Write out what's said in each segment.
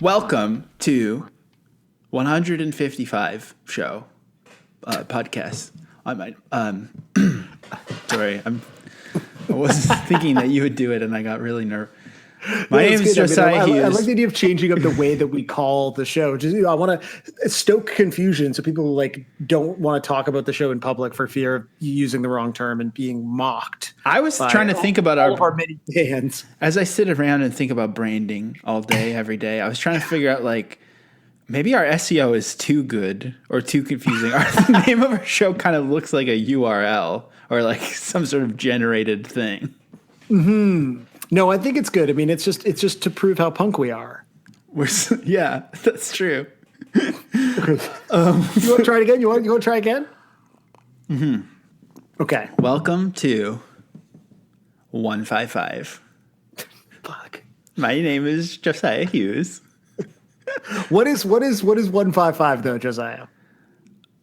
Welcome to 155 show podcast. Sorry, I was thinking that you would do it, and I got really nervous. My name is Josiah Hughes. I like the idea of changing up the way that we call the show. Just, I want to stoke confusion so people don't want to talk about the show in public for fear of using the wrong term and being mocked. I was trying to think about all of our many fans. As I sit around and think about branding all day, every day, I was trying to figure out maybe our SEO is too good or too confusing. The name of our show kind of looks like a URL or some sort of generated thing. Mm-hmm. No, I think it's good. I mean, it's just to prove how punk we are. Yeah, that's true. You want to try it again? You want to try again? Mm-hmm. Okay. Welcome to 155. Fuck. My name is Josiah Hughes. What is 155 though, Josiah?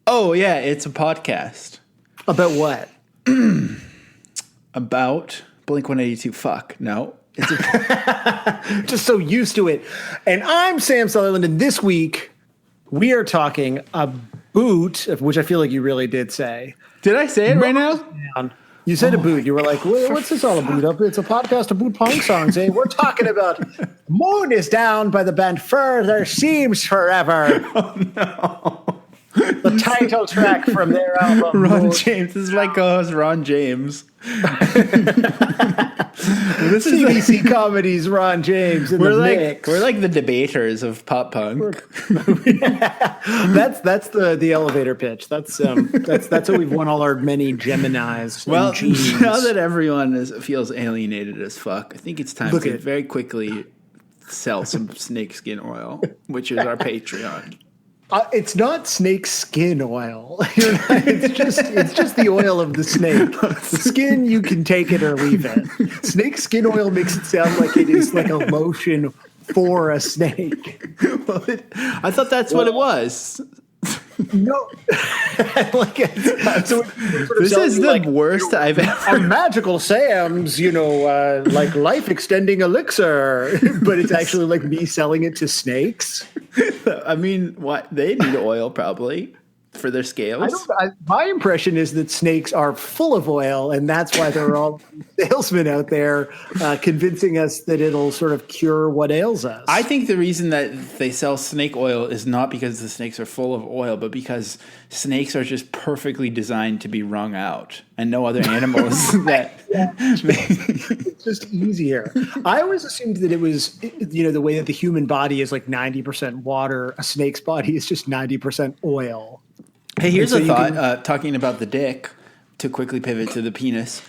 Oh yeah, it's a podcast. About what? About Blink-182. Fuck, no. It's just so used to it. And I'm Sam Sutherland, and this week we are talking a boot, which I feel like you really did say. Did I say it right now? You said a boot. You were like, what's this all about? It's a podcast of boot punk songs. Eh? We're talking about Moon is Down by the band Further Seems Forever. Oh, no. The title track from their album. Ron James. This is my co-host, Ron James. This is CBC Comedy's Ron James in the mix. We're like the debaters of pop punk. That's the elevator pitch. That's how we've won all our many Geminis. Well, now that everyone feels alienated as fuck, I think it's time to very quickly sell some snakeskin oil, which is our Patreon. It's not snake skin oil. It's just the oil of the snake. The skin, you can take it or leave it. Snake skin oil makes it sound like it is like a lotion for a snake. Well, I thought that's what it was. No, so this is the worst I've ever. A magical Sam's, life extending elixir, but it's actually like me selling it to snakes. I mean, what they need oil probably for their scales. My impression is that snakes are full of oil, and that's why there are all salesmen out there convincing us that it'll sort of cure what ails us. I think the reason that they sell snake oil is not because the snakes are full of oil, but because snakes are just perfectly designed to be wrung out, and no other animals that. It's just easier. I always assumed that it was, the way that the human body is like 90% water, a snake's body is just 90% oil. Hey, here's a thought. Talking about the dick, to quickly pivot to the penis.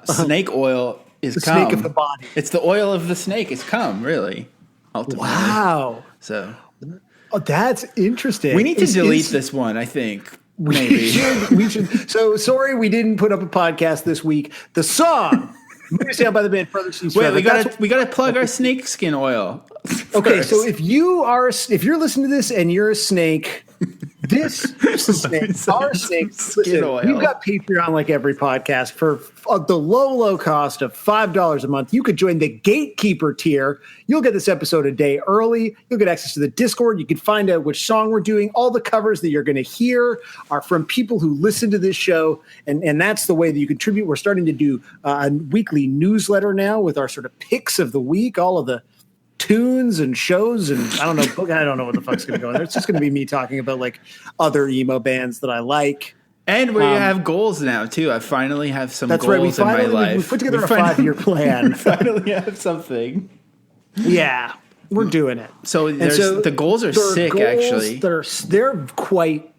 Snake oil is the cum. Snake of the body. It's the oil of the snake. It's cum, really. Ultimately. Wow. So, that's interesting. We need to delete this one. I think maybe we should. So sorry, we didn't put up a podcast this week. The song. Moon is Down by the band Further Seems Forever. Wait, we gotta plug our snake skin oil. Okay, so if you're listening to this and you're a snake, our snake skin oil. We've got Patreon like every podcast for the low cost of $5 a month. You could join the Gatekeeper tier. You'll get this episode a day early. You'll get access to the Discord. You can find out which song we're doing. All the covers that you're going to hear are from people who listen to this show, and that's the way that you contribute. We're starting to do a weekly newsletter now with our sort of picks of the week, all of the tunes and shows, and I don't know what the fuck's going to go in there. It's just going to be me talking about other emo bands that I like. And we have goals now too. I finally have some goals in my life. We put together a 5-year plan. We finally have something. Yeah, we're doing it. So the goals are sick, actually. They're quite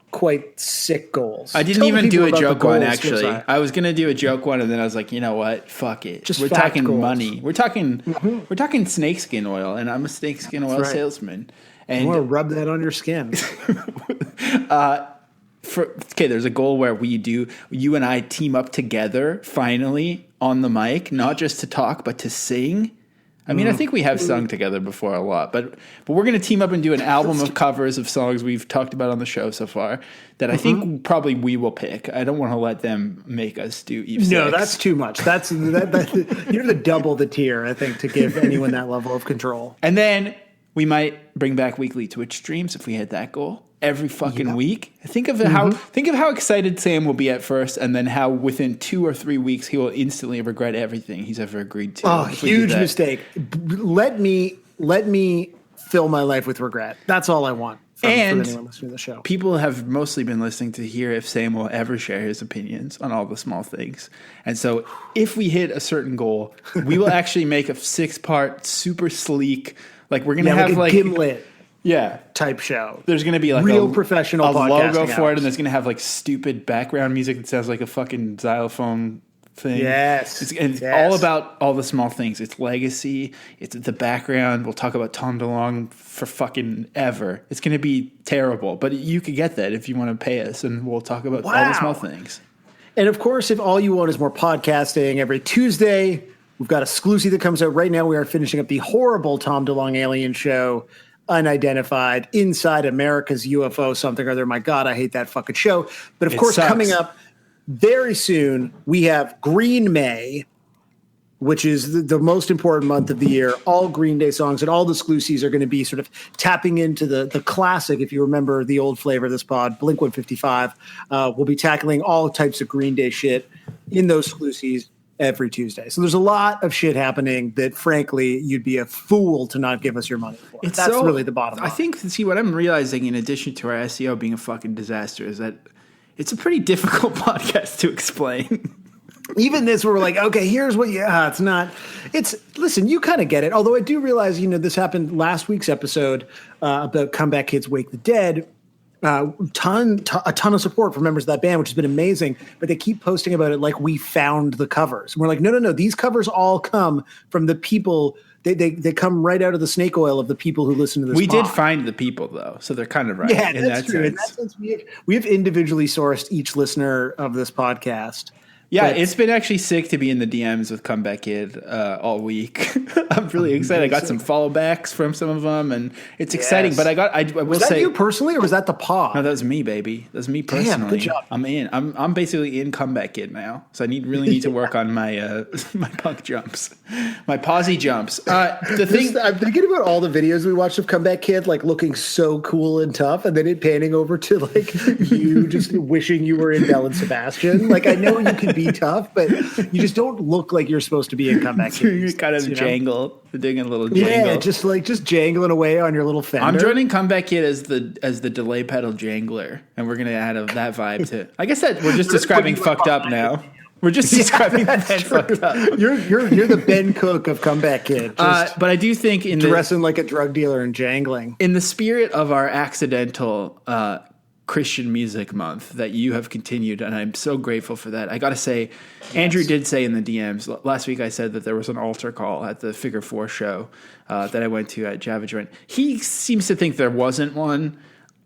sick goals. I didn't even do a joke one, actually. I was going to do a joke one, and then I was like, you know what? Fuck it. We're talking goals. Money. We're talking snakeskin oil, and I'm a snakeskin oil salesman. And you want to rub that on your skin. There's a goal where you and I team up together, finally, on the mic, not just to talk, but to sing. I mean, I think we have sung together before a lot, but we're going to team up and do an album of covers of songs we've talked about on the show so far that I think probably we will pick. I don't want to let them make us do Eve 6. No, that's too much. You're the double the tier, I think, to give anyone that level of control. And then We might bring back weekly Twitch streams if we hit that goal every fucking week. Think of how excited Sam will be at first, and then how within 2 or 3 weeks he will instantly regret everything he's ever agreed to. Oh, huge mistake. Let me fill my life with regret. That's all I want. From anyone listening to the show. People have mostly been listening to hear if Sam will ever share his opinions on all the small things. And so if we hit a certain goal, we will actually make a 6-part, super sleek, like we're going to have like Gimlet Yeah. type show. There's going to be like real professional a logo for hours. it, and there's going to have like stupid background music that sounds like a fucking xylophone thing. Yes. It's all about all the small things. It's legacy. It's the background. We'll talk about Tom DeLonge for fucking ever. It's going to be terrible, but you could get that if you want to pay us, and we'll talk about all the small things. And of course, if all you want is more podcasting, every Tuesday, we've got a Exclusive that comes out right now. We are finishing up the horrible Tom DeLonge Alien show, Unidentified, Inside America's UFO something or other. My God, I hate that fucking show. But of course, coming up very soon, we have Green May, which is the most important month of the year. All Green Day songs and all the Exclusives are going to be sort of tapping into the classic, if you remember the old flavor of this pod, Blink-155. We'll be tackling all types of Green Day shit in those Exclusives every Tuesday. So there's a lot of shit happening that, frankly, you'd be a fool to not give us your money for. That's really the bottom line. I think, what I'm realizing, in addition to our SEO being a fucking disaster, is that it's a pretty difficult podcast to explain. Even this, where we're like, okay, here's what it's not. Listen, you kind of get it. Although I do realize, this happened last week's episode about Comeback Kids Wake the Dead. A ton of support from members of that band, which has been amazing. But they keep posting about it like we found the covers. And we're like, no. These covers all come from the people. They come right out of the snake oil of the people who listen to this. We did find the people, though, so they're kind of right. Yeah, that's true. In that sense, we have individually sourced each listener of this podcast. Yeah, it's been actually sick to be in the DMs with Comeback Kid all week. I'm really excited. I got some follow backs from some of them, and it's exciting. But I will was that you personally, or was that the pod? No, that was me, baby. That was me personally. Damn, good job. I'm in. I'm basically in Comeback Kid now, so I really need to work on my my punk jumps, my posy jumps. I'm thinking about all the videos we watched of Comeback Kid, like looking so cool and tough, and then it panning over to like you just wishing you were in Belle and Sebastian. Like, I know you can be tough, but you just don't look like you're supposed to be in Comeback Kid. You're kind of jangle. You're doing a little jangle. Yeah, just jangling away on your little Fender. I'm joining Comeback Kid as the delay pedal jangler, and we're gonna add that vibe to. I guess that we're just describing fucked up now. We're just describing fucked up. You're the Ben Cook of Comeback Kid. But I do think dressing like a drug dealer and jangling. In the spirit of our accidental Christian Music Month that you have continued, and I'm so grateful for that. I got to say, Andrew did say in the DMs last week, I said that there was an altar call at the Figure 4 show that I went to at Java Joint. He seems to think there wasn't one,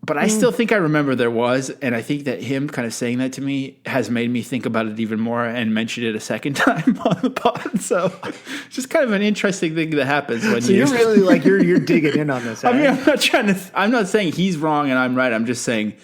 but I still think I remember there was, and I think that him kind of saying that to me has made me think about it even more and mention it a second time on the pod. So it's just kind of an interesting thing that happens when you're really like you're digging in on this. I mean, I'm not saying he's wrong and I'm right. I'm just saying,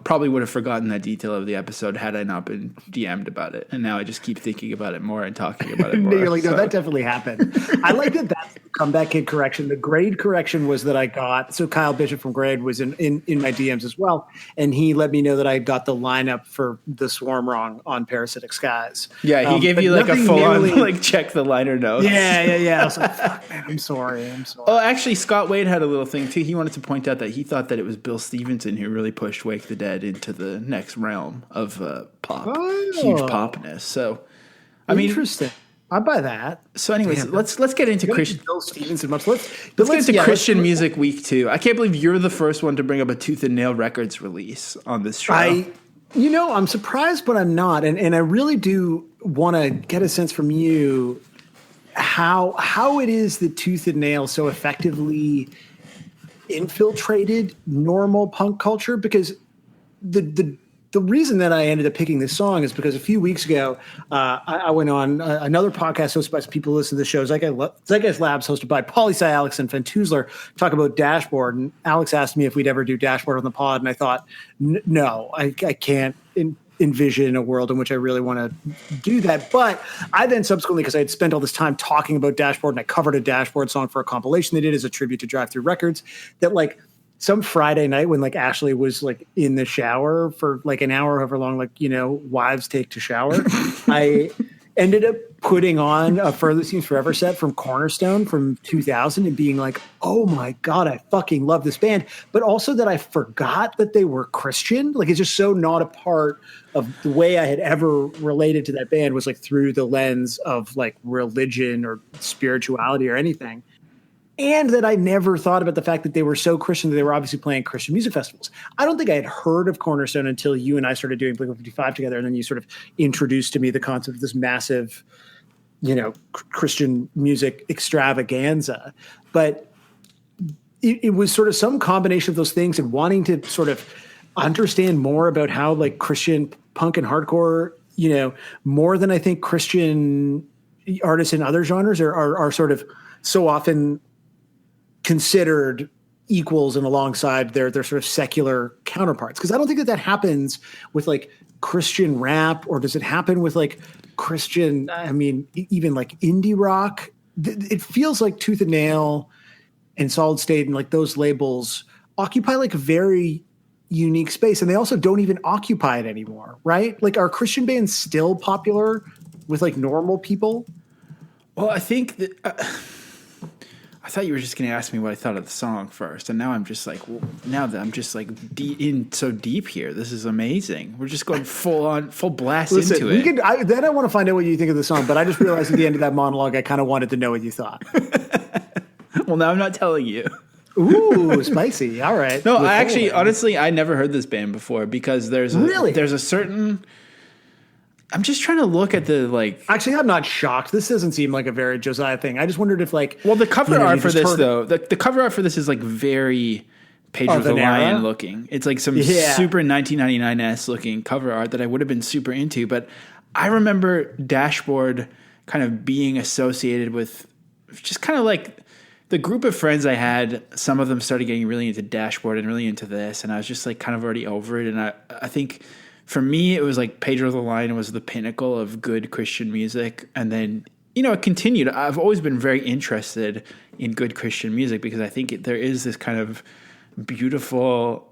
probably would have forgotten that detail of the episode had I not been DM'd about it. And now I just keep thinking about it more and talking about it more. You're like, no, that definitely happened. I like that that's the Comeback Kid correction. The grade correction was that I got, so Kyle Bishop from Grade was in my DMs as well. And he let me know that I got the lineup for the Swarm wrong on Parasitic Skies. Yeah, he gave you like a full on, check the liner notes. Yeah. I was like, fuck, man, I'm sorry. Oh, actually, Scott Wade had a little thing too. He wanted to point out that he thought that it was Bill Stevenson who really pushed Wake the Dead into the next realm of pop, huge popness. So, interesting. I buy that. So, anyways, let's get into Christian. Bill Stevenson much. Let's get into Christian Music Week 2. I can't believe you're the first one to bring up a Tooth and Nail Records release on this show. I'm surprised, but I'm not, and I really do want to get a sense from you how it is that Tooth and Nail so effectively infiltrated normal punk culture, because the reason that I ended up picking this song is because a few weeks ago, I went on another podcast hosted by some people who listen to the show, Zeitgeist Labs, hosted by Pauly C. Alex and Fen Tuzler, talk about Dashboard. And Alex asked me if we'd ever do Dashboard on the pod, and I thought, no, I can't envision a world in which I really want to do that. But I then subsequently, because I had spent all this time talking about Dashboard, and I covered a Dashboard song for a compilation they did as a tribute to Drive Thru Records, that like some Friday night when like Ashley was like in the shower for like an hour, however long, like, you know, wives take to shower, I ended up putting on a Further Seems Forever set from Cornerstone from 2000 and being like, oh my God, I fucking love this band. But also that I forgot that they were Christian. Like, it's just so not a part of the way I had ever related to that band was like through the lens of like religion or spirituality or anything. And that I never thought about the fact that they were so Christian that they were obviously playing Christian music festivals. I don't think I had heard of Cornerstone until you and I started doing Blink-155 together, and then you sort of introduced to me the concept of this massive, you know, Christian music extravaganza. But it was sort of some combination of those things and wanting to sort of understand more about how like Christian punk and hardcore, you know, more than I think Christian artists in other genres are sort of so often considered equals and alongside their sort of secular counterparts. Because I don't think that happens with like Christian rap, or does it happen with like Christian, I mean, even like indie rock? It feels like Tooth and Nail and Solid State and like those labels occupy like a very unique space, and they also don't even occupy it anymore, right? Like, are Christian bands still popular with like normal people? Well, I think that I thought you were just going to ask me what I thought of the song first, and now I'm just like, well, now that I'm just like in so deep here, this is amazing. We're just going full blast into it. I want to find out what you think of the song, but I just realized at the end of that monologue, I kind of wanted to know what you thought. Well, now I'm not telling you. Ooh, spicy. All right. No, I actually, honestly, I never heard this band before because there's a certain. I'm just trying to look at the like. Actually, I'm not shocked. This doesn't seem like a very Josiah thing. I just wondered if like. Well, the cover art for this though, the cover art for this is like very Pedro the Lion looking. It's like some super 1999-esque looking cover art that I would have been super into. But I remember Dashboard kind of being associated with just kind of like the group of friends I had. Some of them started getting really into Dashboard and really into this, and I was just like kind of already over it. And I think. For me, it was like Pedro the Lion was the pinnacle of good Christian music. And then, you know, it continued. I've always been very interested in good Christian music because I think there is this kind of beautiful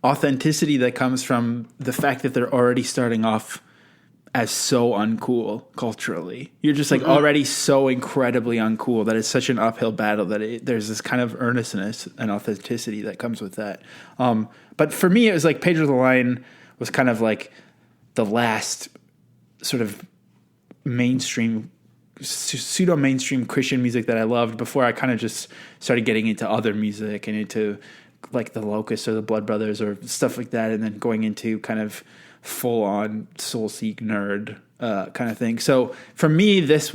authenticity that comes from the fact that they're already starting off as so uncool culturally. You're just like already so incredibly uncool that it's such an uphill battle that there's this kind of earnestness and authenticity that comes with that. But for me, it was like Pedro the Lion was kind of like the last sort of mainstream, pseudo-mainstream Christian music that I loved before I kind of just started getting into other music and into like the Locusts or the Blood Brothers or stuff like that, and then going into kind of full-on soul-seek nerd kind of thing. So for me, this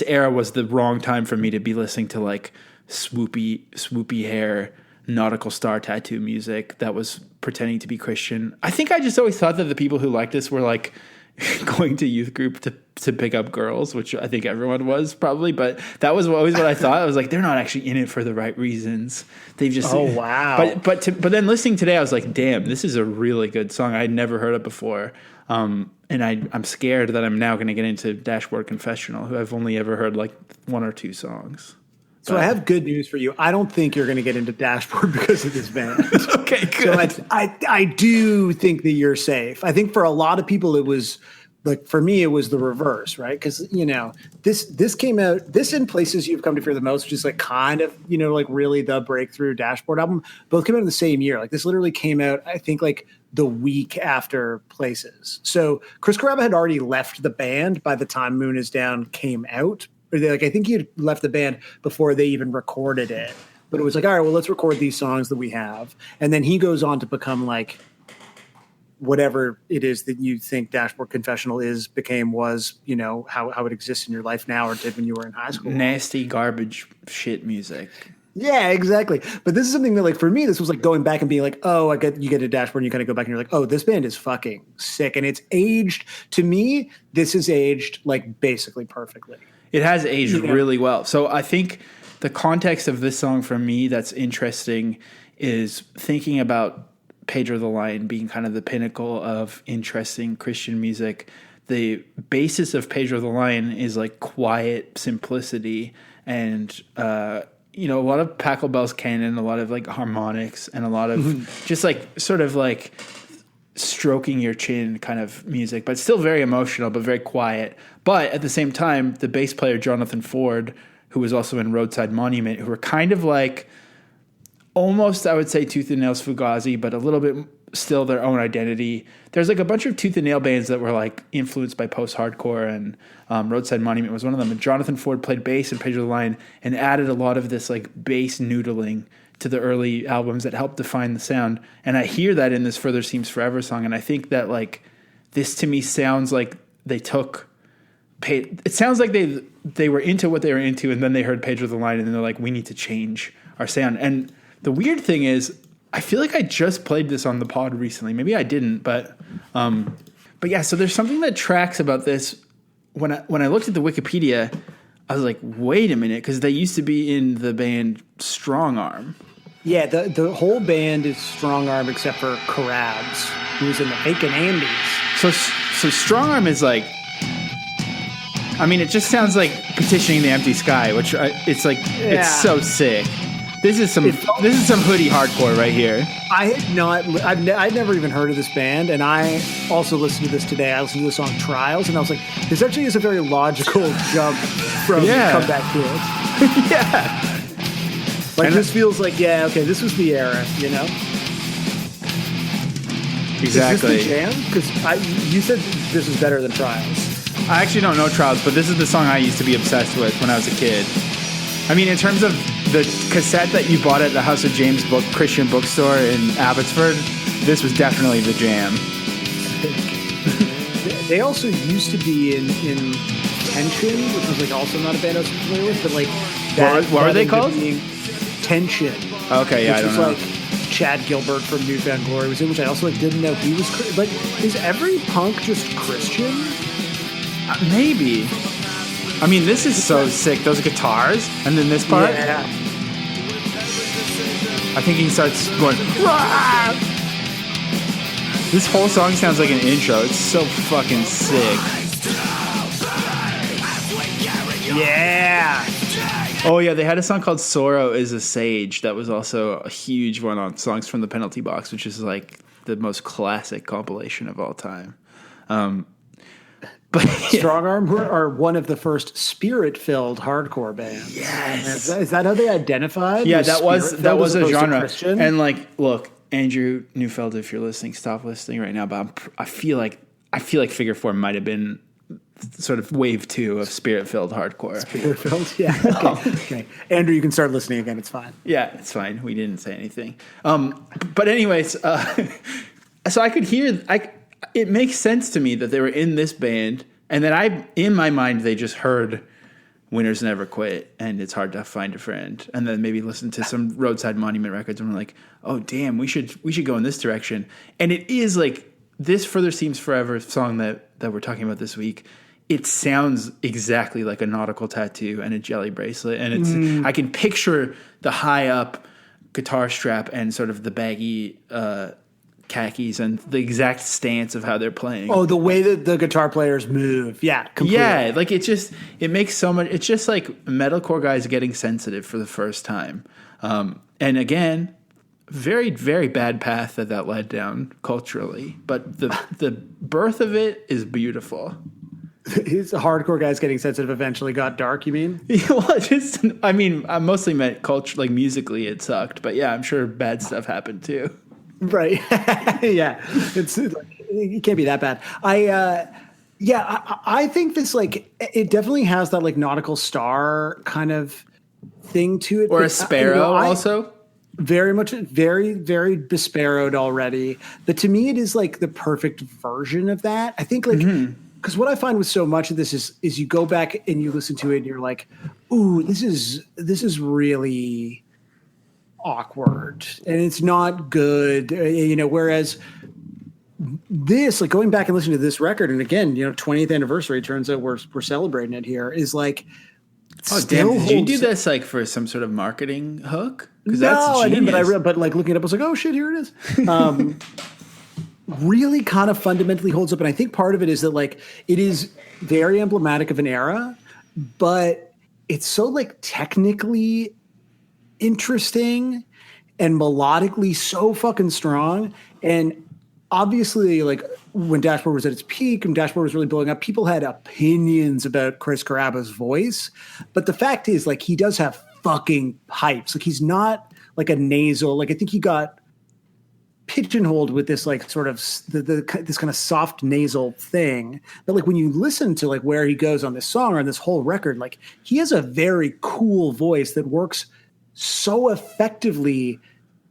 era was the wrong time for me to be listening to like swoopy hair, nautical star tattoo music that was pretending to be Christian. I think I just always thought that the people who liked this were like going to youth group to pick up girls, which I think everyone was probably, but that was always what I thought. I was like, they're not actually in it for the right reasons. They've just wow. But then listening today, I was like, damn, this is a really good song. I'd never heard it before. And I'm scared that I'm now going to get into Dashboard Confessional, who I've only ever heard like one or two songs. So I have good news for you. I don't think you're going to get into Dashboard because of this band. Okay, good. So I do think that you're safe. I think for a lot of people, it was like, for me, it was the reverse, right? Because, you know, this came out, this in Places You've Come to Fear the Most, which is like kind of, you know, like really the breakthrough Dashboard album, both came out in the same year. Like this literally came out, I think like the week after Places. So Chris Carrabba had already left the band by the time Moon Is Down came out. Like, I think he had left the band before they even recorded it. But it was like, all right, well, let's record these songs that we have. And then he goes on to become like whatever it is that you think Dashboard Confessional was, you know, how it exists in your life now or did when you were in high school. Nasty garbage shit music. Yeah, exactly. But this is something that, like, for me, this was like going back and being like, oh, you get a Dashboard and you kind of go back and you're like, oh, this band is fucking sick. And it's aged, to me, this is aged like basically perfectly. It has aged really well. So I think the context of this song for me that's interesting is thinking about Pedro the Lion being kind of the pinnacle of interesting Christian music, the basis of Pedro the Lion is like quiet simplicity and a lot of Pachelbel's canon, a lot of like harmonics, and a lot of just like sort of like stroking your chin kind of music, but still very emotional, but very quiet. But at the same time, the bass player Jonathan Ford, who was also in Roadside Monument, who were kind of like almost, I would say, Tooth and Nail's Fugazi, but a little bit still their own identity. There's like a bunch of Tooth and Nail bands that were like influenced by post-hardcore, and Roadside Monument was one of them. And Jonathan Ford played bass in Pedro the Lion and added a lot of this like bass noodling to the early albums that helped define the sound. And I hear that in this Further Seems Forever song, and I think that like this to me sounds like they took it sounds like they were into what they were into, and then they heard Pedro the Lion, and then they're like, we need to change our sound. And the weird thing is, I feel like I just played this on the pod recently. Maybe I didn't, but yeah. So there's something that tracks about this. When I looked at the Wikipedia, I was like, wait a minute, because they used to be in the band Strong Arm. Yeah, the whole band is Strong Arm except for Karabs, who's in the Bacon Andes. So Strong Arm is like, I mean, it just sounds like Petitioning the Empty Sky, which it's like, It's so sick. This is some hoodie hardcore right here. I'd never even heard of this band, and I also listened to this today. I listened to the song Trials, and I was like, this actually is a very logical jump from Come Back to It. Yeah. Like, this feels like, okay, this was the era, you know? Exactly. Is this the jam? Because you said this is better than Trials. I actually don't know Trials, but this is the song I used to be obsessed with when I was a kid. I mean, in terms of the cassette that you bought at the House of James Christian bookstore in Abbotsford, this was definitely the jam. They also used to be in Tension, which was like also not a band I was familiar with, but like what were they called? Tension. Okay, yeah, I don't know. Which was like Chad Gilbert from New Found Glory was in, which I also like didn't know he was like. Is every punk just Christian? Maybe. I mean, this is so sick. Those guitars, and then this part. Yeah. I think he starts going. Rah! This whole song sounds like an intro. It's so fucking sick. Yeah. Oh yeah, they had a song called "Sorrow Is a Sage" that was also a huge one on Songs from the Penalty Box, which is like the most classic compilation of all time. But Strong Arm are one of the first spirit-filled hardcore bands. Yes, is that how they identified? Yeah, that was a genre. And like, look, Andrew Neufeld, if you're listening, stop listening right now. But I feel like Figure 4 might have been sort of wave 2 of spirit-filled hardcore. Spirit-filled, yeah. Okay. Andrew, you can start listening again. It's fine. Yeah, it's fine. We didn't say anything. But anyways, so I could hear. It makes sense to me that they were in this band, and then in my mind, they just heard Winners Never Quit and It's Hard to Find a Friend, and then maybe listen to some Roadside Monument records, and we're like, oh damn, we should go in this direction. And it is like this Further Seems Forever song that we're talking about this week. It sounds exactly like a nautical tattoo and a jelly bracelet, and it's I can picture the high up guitar strap and sort of the baggy khakis and the exact stance of how they're playing. Oh, the way that the guitar players move. Yeah, completely. Yeah, like it makes so much. It's just like metalcore guys getting sensitive for the first time. And again, very, very bad path that led down culturally. But the birth of it is beautiful. His hardcore guys getting sensitive eventually got dark, you mean? Well, I mostly meant culture, like musically it sucked. But yeah, I'm sure bad stuff happened too. Right. Yeah. It can't be that bad. I think this, like, it definitely has that like nautical star kind of thing to it. Or a sparrow also. Very much, very, very besparrowed already. But to me, it is like the perfect version of that. I think like, because what I find with so much of this is you go back and you listen to it and you're like, ooh, this is really awkward and it's not good, whereas this, like, going back and listening to this record, and again, 20th anniversary, turns out we're celebrating it here, is like Oh, damn. Did you do this like for some sort of marketing hook? No, I didn't, but like looking it up, I was like, oh shit, here it is. Really kind of fundamentally holds up. And I think part of it is that like it is very emblematic of an era, but it's so like technically interesting and melodically so fucking strong. And obviously, like when Dashboard was at its peak and Dashboard was really blowing up, people had opinions about Chris Caraba's voice. But the fact is, like, he does have fucking pipes. Like, he's not like a nasal. Like, I think he got pigeonholed with this like sort of this kind of soft nasal thing. But like when you listen to like where he goes on this song or on this whole record, like he has a very cool voice that works so effectively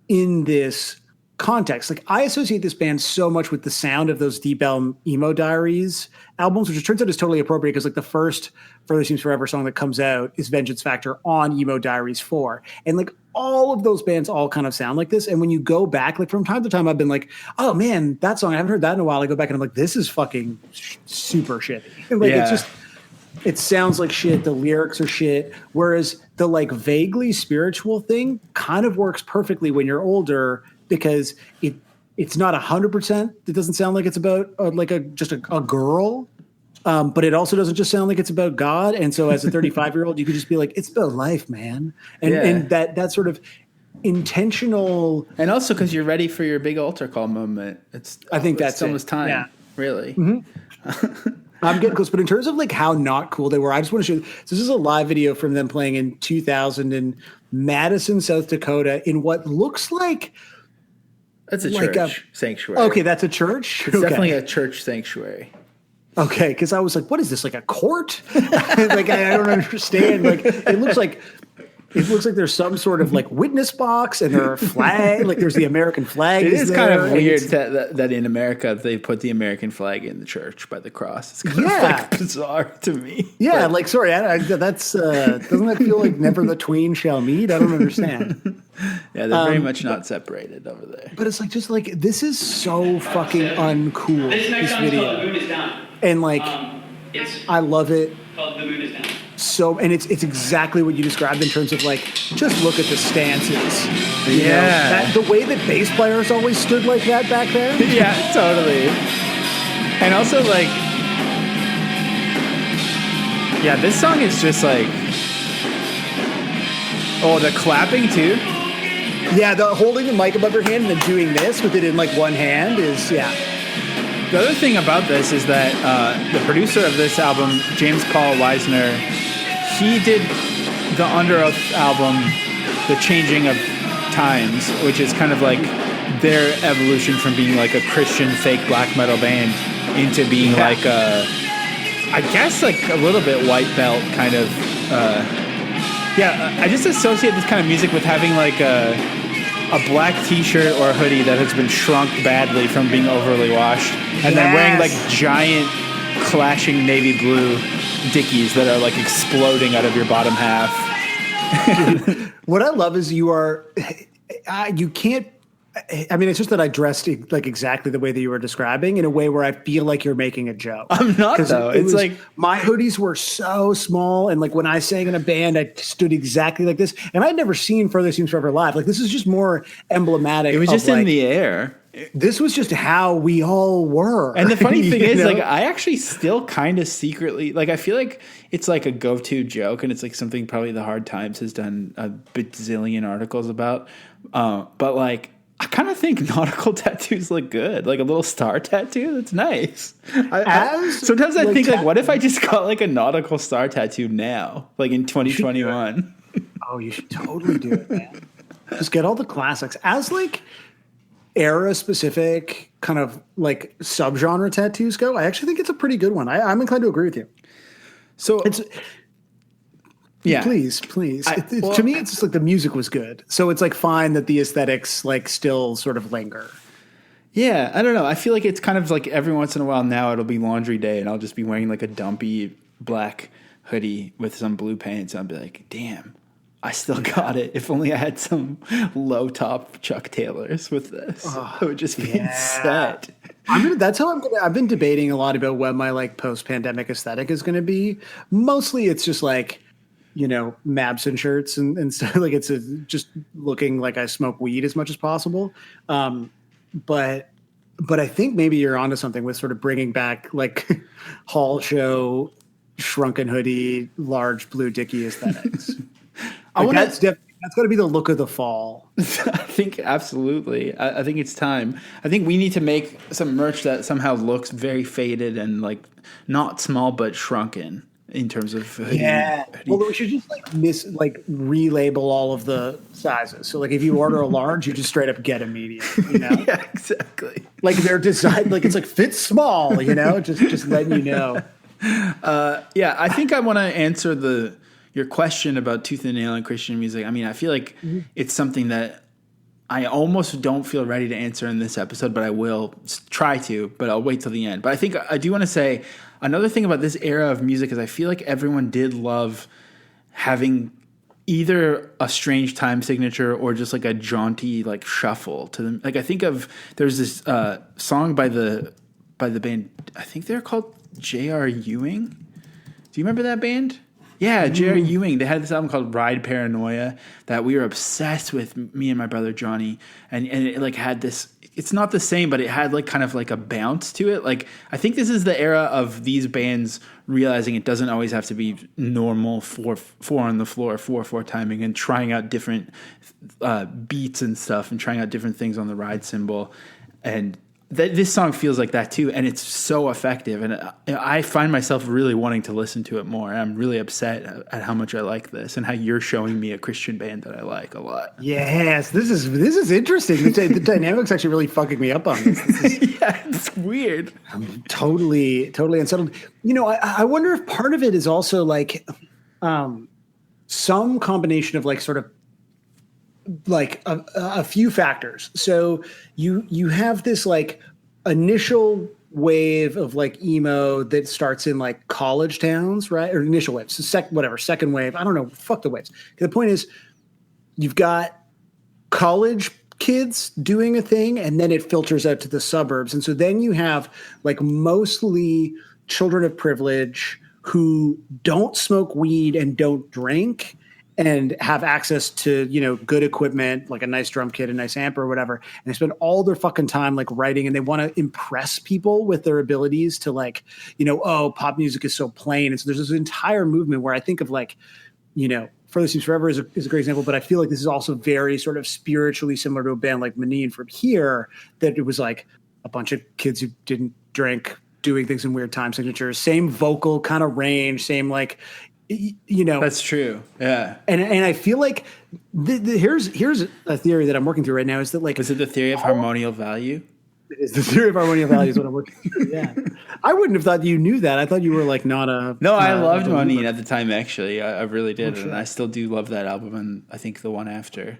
in this context. Like I associate this band so much with the sound of those Deep Elm Emo Diaries albums, which it turns out is totally appropriate because like the first Further Seems Forever song that comes out is Vengeance Factor on Emo Diaries 4. And like all of those bands all kind of sound like this. And when you go back, like from time to time, I've been like, oh man, that song, I haven't heard that in a while. I go back and I'm like, this is fucking super shitty. And like it's just, it sounds like shit. The lyrics are shit. Whereas the like vaguely spiritual thing kind of works perfectly when you're older because it's not 100%. It doesn't sound like it's about just a girl. But it also doesn't just sound like it's about God. And so as a 35-year-old, you could just be like, it's about life, man. And that sort of intentional. And also because you're ready for your big altar call moment. I think that's almost time, really. Mm-hmm. I'm getting close. But in terms of like how not cool they were, I just want to show – this is a live video from them playing in 2000 in Madison, South Dakota in what looks like – that's a church sanctuary. Okay, that's a church? It's definitely a church sanctuary. Okay, because I was like, what is this, like a court? Like, I don't understand. Like, it looks like there's some sort of like witness box and there are flag, like there's the American flag. It is kind of weird that in America they put the American flag in the church by the cross. It's kind of like bizarre to me. Yeah, like, sorry, that's, doesn't that feel like never the twain shall meet? I don't understand. Yeah, they're very much not separated over there. But it's like, just like, this is so fucking uncool, this video. The Moon is Down. And like, I love it. Called The Moon is Down. So, and it's exactly what you described in terms of like, just look at the stances. You know, the way that bass players always stood like that back then. Yeah, totally. And also like, yeah, this song is just like, oh, the clapping too. Yeah, the holding the mic above your hand and then doing this with it in like one hand is, The other thing about this is that the producer of this album, James Paul Weisner, he did the Under Oath album, The Changing of Times, which is kind of like their evolution from being like a Christian fake black metal band into being like I guess like a little bit white belt kind of. I just associate this kind of music with having like a black t-shirt or a hoodie that has been shrunk badly from being overly washed, and then wearing like giant clashing navy blue Dickies that are like exploding out of your bottom half. Dude, what I love is you can't. I mean, it's just that I dressed like exactly the way that you were describing in a way where I feel like you're making a joke. I'm not though. It's like my hoodies were so small, and like when I sang in a band, I stood exactly like this. And I'd never seen Further Seems Forever live. Like this is just more emblematic. It was just in the air. This was just how we all were. And the funny thing is, like, I actually still kind of secretly, like, I feel like it's like a go-to joke, and it's like something probably the Hard Times has done a bazillion articles about. But like, I kind of think nautical tattoos look good. Like a little star tattoo, that's nice. Sometimes I think, like, what if I just got like a nautical star tattoo now, like in 2021? Oh, you should totally do it, man. Just get all the classics. As like era specific kind of like subgenre tattoos go, I actually think it's a pretty good one. I'm inclined to agree with you. So it's please. To me, it's just like the music was good. So it's like fine that the aesthetics like still sort of linger. Yeah, I don't know. I feel like it's kind of like every once in a while now it'll be laundry day and I'll just be wearing like a dumpy black hoodie with some blue pants. And I'll be like, damn, I still got it. If only I had some low top Chuck Taylors with this. It would just be set. That's how I've been debating a lot about what my like post-pandemic aesthetic is going to be. Mostly it's just like Mabson shirts and stuff. Like it's just looking like I smoke weed as much as possible. But I think maybe you're onto something with sort of bringing back like hall show, shrunken hoodie, large blue dicky aesthetics. That's got to be the look of the fall. I think absolutely. I think it's time. I think we need to make some merch that somehow looks very faded and like not small but shrunken in terms of hoodie. Well, we should just relabel all of the sizes. So like if you order a large, you just straight up get a medium. Yeah, exactly. Like they're designed like it's like fits small. Just letting you know. I think I want to answer your question about Tooth and Nail and Christian music. I mean, I feel like it's something that I almost don't feel ready to answer in this episode, but I will try to, but I'll wait till the end. But I think I do want to say another thing about this era of music is I feel like everyone did love having either a strange time signature or just like a jaunty like shuffle to them. Like I think there's this song by the band, I think they're called J.R. Ewing. Do you remember that band? Yeah, J.R. Ewing. They had this album called Ride Paranoia that we were obsessed with, me and my brother Johnny. And it like had this, it's not the same, but it had like kind of like a bounce to it. Like I think this is the era of these bands realizing it doesn't always have to be normal 4/4 on the floor, 4/4 timing, and trying out different beats and stuff and trying out different things on the ride cymbal. And this song feels like that too, and it's so effective. And I find myself really wanting to listen to it more. I'm really upset at how much I like this and how you're showing me a Christian band that I like a lot. Yes, this is interesting. The dynamic's actually really fucking me up on this. Yeah, it's weird. I'm totally unsettled. I wonder if part of it is also like some combination of like sort of like a few factors. So you have this like initial wave of like emo that starts in like college towns, right? Or initial waves, second wave. I don't know. Fuck the waves. The point is, you've got college kids doing a thing, and then it filters out to the suburbs, and so then you have like mostly children of privilege who don't smoke weed and don't drink, and have access to, good equipment, like a nice drum kit, a nice amp or whatever. And they spend all their fucking time like writing, and they want to impress people with their abilities to like, pop music is so plain. And so there's this entire movement where I think of like, Further Seems Forever is a great example, but I feel like this is also very sort of spiritually similar to a band like Menine from here, that it was like a bunch of kids who didn't drink doing things in weird time signatures, same vocal kind of range, same like, That's true. Yeah. And I feel like here's a theory that I'm working through right now, is that like, is it the theory of harmonial value? It is the theory of harmonial value is what I'm working through. Yeah. I wouldn't have thought you knew that. I thought you were like not a. No, I loved Menine at the time. Actually, I really did, and I still do love that album. And I think the one after,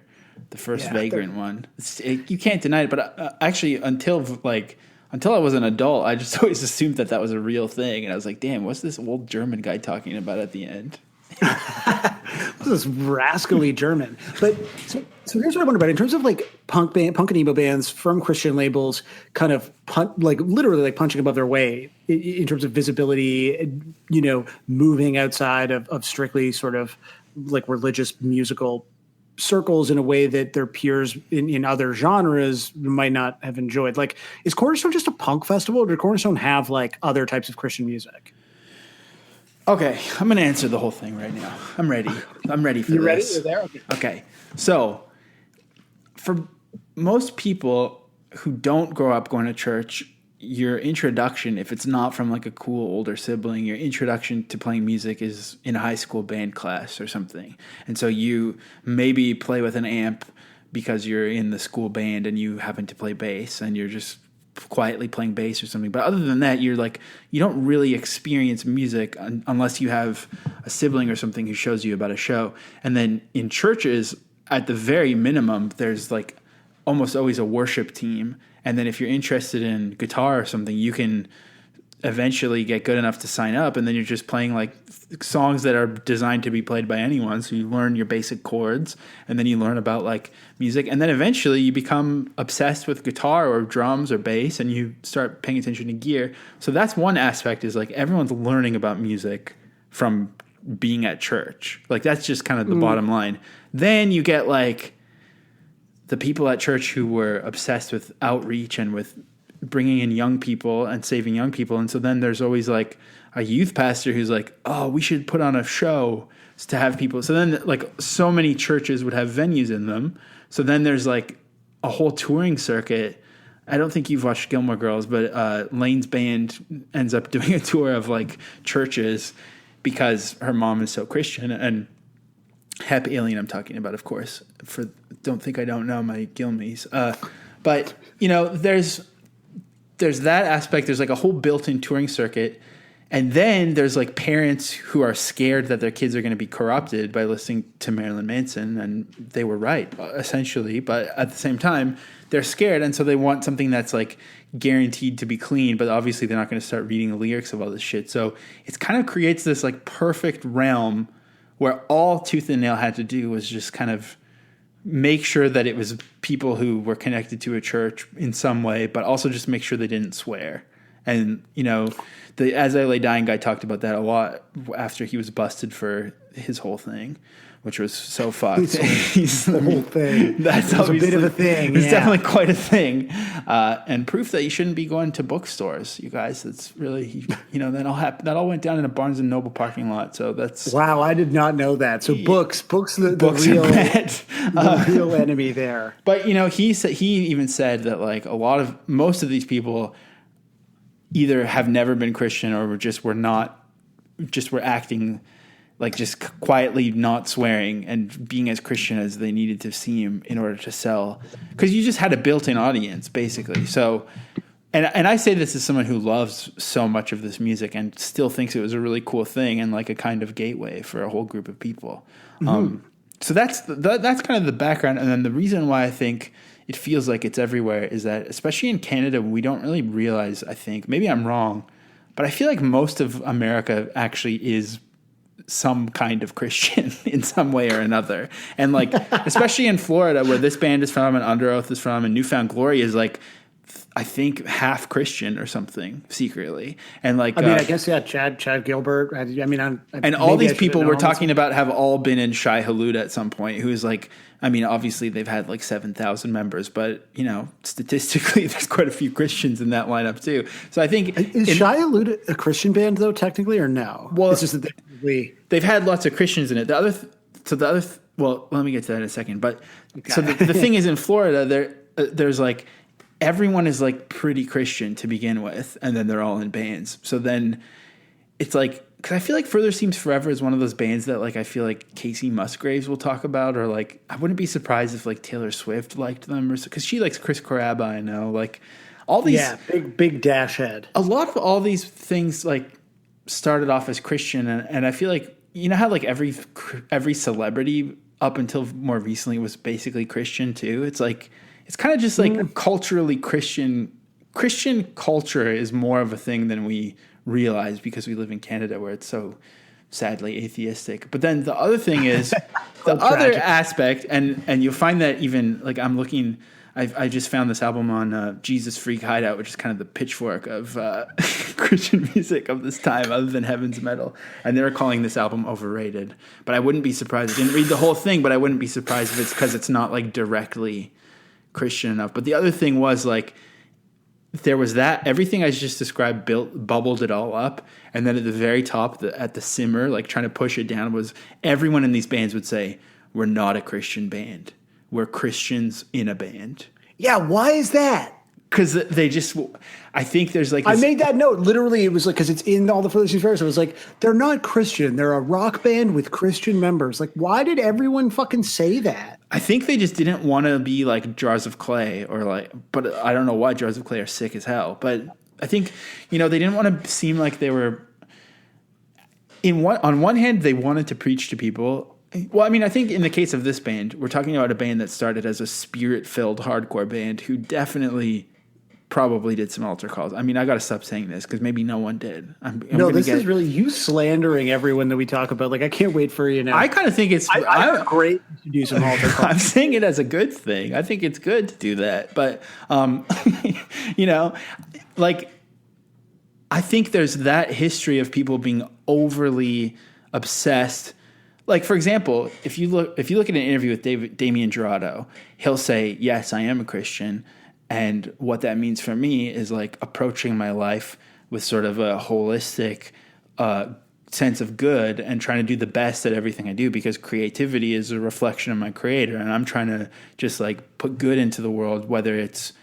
the first Vagrant one, you can't deny it. But actually, until I was an adult, I just always assumed that was a real thing. And I was like, damn, what's this old German guy talking about at the end? What's this rascally German? But so here's what I wonder about in terms of like punk and emo bands from Christian labels kind of literally like punching above their weight in terms of visibility, moving outside of strictly sort of like religious musical circles in a way that their peers in other genres might not have enjoyed. Like, is Cornerstone just a punk festival, or did Cornerstone have like other types of Christian music? Okay, I'm going to answer the whole thing right now. I'm ready. I'm ready for this. You ready? You're there? Okay. So, for most people who don't grow up going to church, your introduction, if it's not from like a cool older sibling, your introduction to playing music is in a high school band class or something. And so you maybe play with an amp because you're in the school band and you happen to play bass and you're just quietly playing bass or something. But other than that, you don't really experience music unless you have a sibling or something who shows you about a show. And then in churches, at the very minimum, there's like almost always a worship team. And then if you're interested in guitar or something, you can eventually get good enough to sign up, and then you're just playing like songs that are designed to be played by anyone. So you learn your basic chords, and then you learn about like music, and then eventually you become obsessed with guitar or drums or bass, and you start paying attention to gear. So that's one aspect, is like everyone's learning about music from being at church. Like that's just kind of the bottom line. Then you get like the people at church who were obsessed with outreach and with bringing in young people and saving young people. And so then there's always like a youth pastor who's like, oh, we should put on a show to have people. So then like so many churches would have venues in them. So then there's like a whole touring circuit. I don't think you've watched Gilmore Girls, but Lane's band ends up doing a tour of like churches because her mom is so Christian. And Happy Alien I'm talking about, of course, for Don't Think I Don't Know, my Gilmies. But, you know, there's that aspect. There's like a whole built-in touring circuit. And then there's like parents who are scared that their kids are going to be corrupted by listening to Marilyn Manson. And they were right, essentially. But at the same time, they're scared. And so they want something that's like guaranteed to be clean. But obviously they're not going to start reading the lyrics of all this shit. So it kind of creates this like perfect realm where all Tooth and Nail had to do was just kind of make sure that it was people who were connected to a church in some way, but also just make sure they didn't swear. And, you know, the As I Lay Dying guy talked about that a lot after he was busted for his whole thing, which was so fucked. The whole thing. That's a bit of a thing. It's definitely quite a thing. And proof that you shouldn't be going to bookstores, you guys. That's really, you know, that all went down in a Barnes & Noble parking lot. So that's... Wow, I did not know that. So books the real enemy there. But, you know, he even said that, like, most of these people either have never been Christian or were acting like just quietly not swearing and being as Christian as they needed to seem in order to sell. Because you just had a built-in audience, basically. So, and I say this as someone who loves so much of this music and still thinks it was a really cool thing and like a kind of gateway for a whole group of people. So that's kind of the background. And then the reason why I think it feels like it's everywhere is that, especially in Canada, we don't really realize, I think, maybe I'm wrong, but I feel like most of America actually is some kind of Christian in some way or another. And like, especially in Florida where this band is from and Under Oath is from and New Found Glory is like, I think half Christian or something secretly. And like, I mean, I guess, yeah, Chad Gilbert. And all these people we're talking about have all been in Shai Hulud at some point, who is like, I mean, obviously they've had like 7,000 members, but you know, statistically there's quite a few Christians in that lineup too. So I think is Shai Hulud a Christian band though, technically, or no? Well, it's just that they've had lots of Christians in it. Well, let me get to that in a second. But okay. So the thing is, in Florida, there's like, everyone is like pretty Christian to begin with, and then they're all in bands. So then it's like, because I feel like Further Seems Forever is one of those bands that like I feel like Casey Musgraves will talk about, or like I wouldn't be surprised if like Taylor Swift liked them, or because she likes Chris Carrabba. I know, like all these, big dash head. A lot of all these things like started off as Christian, and I feel like, you know how like every celebrity up until more recently was basically Christian too. It's like, it's kind of just like culturally Christian culture is more of a thing than we realize because we live in Canada where it's so sadly atheistic. But then the other thing is the other aspect, and you'll find that even like I just found this album on Jesus Freak Hideout, which is kind of the pitchfork of Christian music of this time, other than Heaven's Metal. And they're calling this album overrated. But I wouldn't be surprised. I didn't read the whole thing, but I wouldn't be surprised if it's because it's not like directly Christian enough. But the other thing was like, there was that everything I just described bubbled it all up, and then at the very top, at the simmer, like trying to push it down, was everyone in these bands would say, "We're not a Christian band. We're Christians in a band." Yeah, why is that? Because they just, I think there's like... I made that note. Literally, it was like, because it's in all the Further Seems Forever. So it was like, they're not Christian. They're a rock band with Christian members. Like, why did everyone fucking say that? I think they just didn't want to be like Jars of Clay or like, but I don't know why Jars of Clay are sick as hell. But I think, you know, they didn't want to seem like they were... On one hand, they wanted to preach to people. Well, I mean, I think in the case of this band, we're talking about a band that started as a spirit-filled hardcore band who definitely probably did some altar calls. I mean, I got to stop saying this because maybe no one did. This is really you slandering everyone that we talk about. Like, I can't wait for you now. I kind of think it's... I'm great to do some altar calls. I'm saying it as a good thing. I think it's good to do that. But, you know, like, I think there's that history of people being overly obsessed. Like, for example, if you look at an interview with Damien Jurado, he'll say, yes, I am a Christian. And what that means for me is like approaching my life with sort of a holistic sense of good and trying to do the best at everything I do, because creativity is a reflection of my creator. And I'm trying to just like put good into the world, whether it's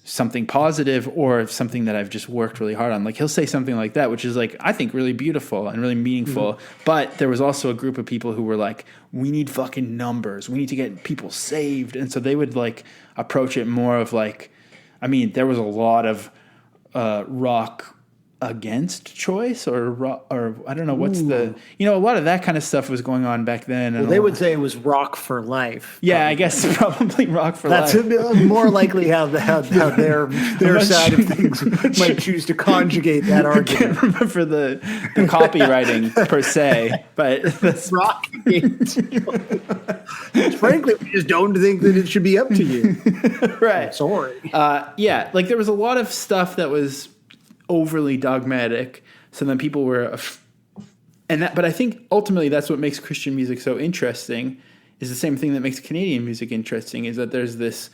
something positive or something that I've just worked really hard on. Like he'll say something like that, which is like, I think really beautiful and really meaningful. Mm-hmm. But there was also a group of people who were like, we need fucking numbers. We need to get people saved. And so they would like approach it more of like, I mean, there was a lot of rock against choice or I don't know what's a lot of that kind of stuff was going on back then. Well, they would say it was rock for life. Yeah, probably. I guess probably rock for life. That's more likely how their side of things might choose to conjugate that argument. I can't remember the copywriting per se, but that's rock against choice. Frankly, we just don't think that it should be up to you. Right. I'm sorry. Yeah, like there was a lot of stuff that was overly dogmatic, so then people were but I think ultimately that's what makes Christian music so interesting, is the same thing that makes Canadian music interesting, is that there's this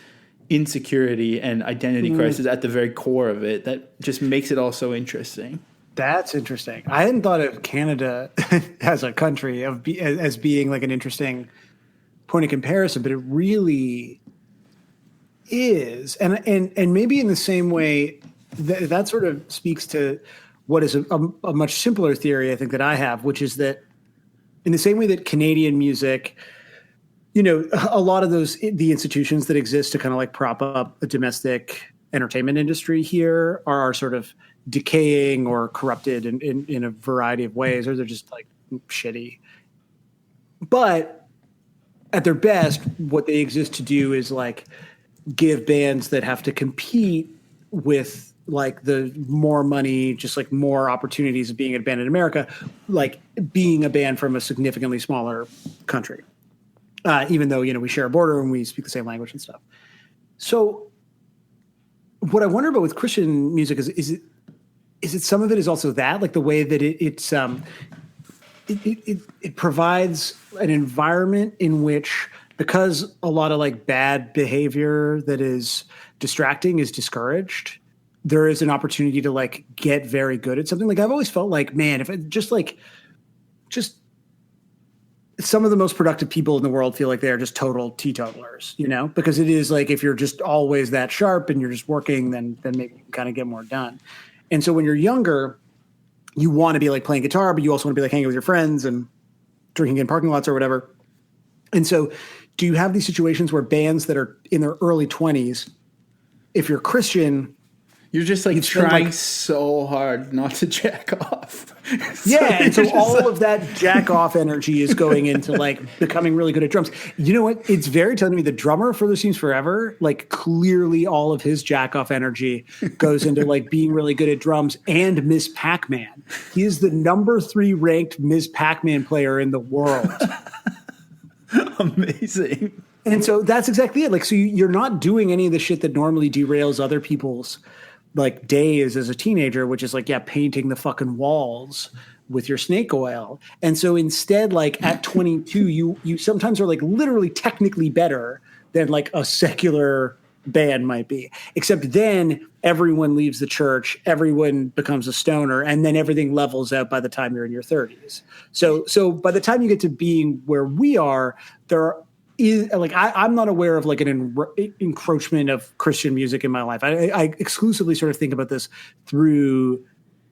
insecurity and identity crisis at the very core of it that just makes it all so interesting. That's interesting. I hadn't thought of Canada as a country as being like an interesting point of comparison, but it really is. And maybe in the same way that sort of speaks to what is a much simpler theory, I think, that I have, which is that in the same way that Canadian music, a lot of the institutions that exist to kind of like prop up a domestic entertainment industry here are sort of decaying or corrupted in a variety of ways, or they're just like shitty. But at their best, what they exist to do is like give bands that have to compete with like the more money, just like more opportunities of being a band in America, like being a band from a significantly smaller country, even though, we share a border and we speak the same language and stuff. So what I wonder about with Christian music is it some of it is also that, like the way that it provides an environment in which, because a lot of like bad behavior that is distracting is discouraged, there is an opportunity to like get very good at something. Like I've always felt like, man, if it just some of the most productive people in the world feel like they are just total teetotalers, because it is like, if you're just always that sharp and you're just working, then maybe you can kind of get more done. And so when you're younger, you want to be like playing guitar, but you also want to be like hanging with your friends and drinking in parking lots or whatever. And so do you have these situations where bands that are in their early 20s, if you're Christian, you're just like trying so hard not to jack off. And so all of that jack off energy is going into like becoming really good at drums. You know what? It's very telling me the drummer for The Seems Forever, like clearly all of his jack off energy goes into like being really good at drums and Ms. Pac-Man. He is the number 3 ranked Ms. Pac-Man player in the world. Amazing. And so that's exactly it. Like, so you're not doing any of the shit that normally derails other people's like days as a teenager, which is like, painting the fucking walls with your snake oil. And so instead, like at 22, you sometimes are like literally technically better than like a secular band might be, except then everyone leaves the church, everyone becomes a stoner, and then everything levels out by the time you're in your 30s. So by the time you get to being where we are, there is like, I'm not aware of like an encroachment of Christian music in my life. I exclusively sort of think about this through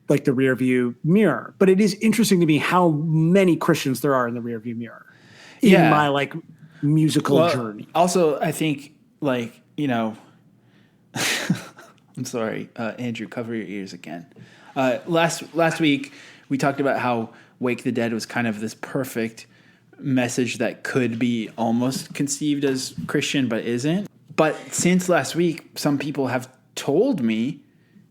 like the rear view mirror, but it is interesting to me how many Christians there are in the rear view mirror in my like musical journey. Also, I think like, I'm sorry, Andrew, cover your ears again. Last week we talked about how Wake the Dead was kind of this perfect message that could be almost conceived as Christian but isn't. But since last week, some people have told me,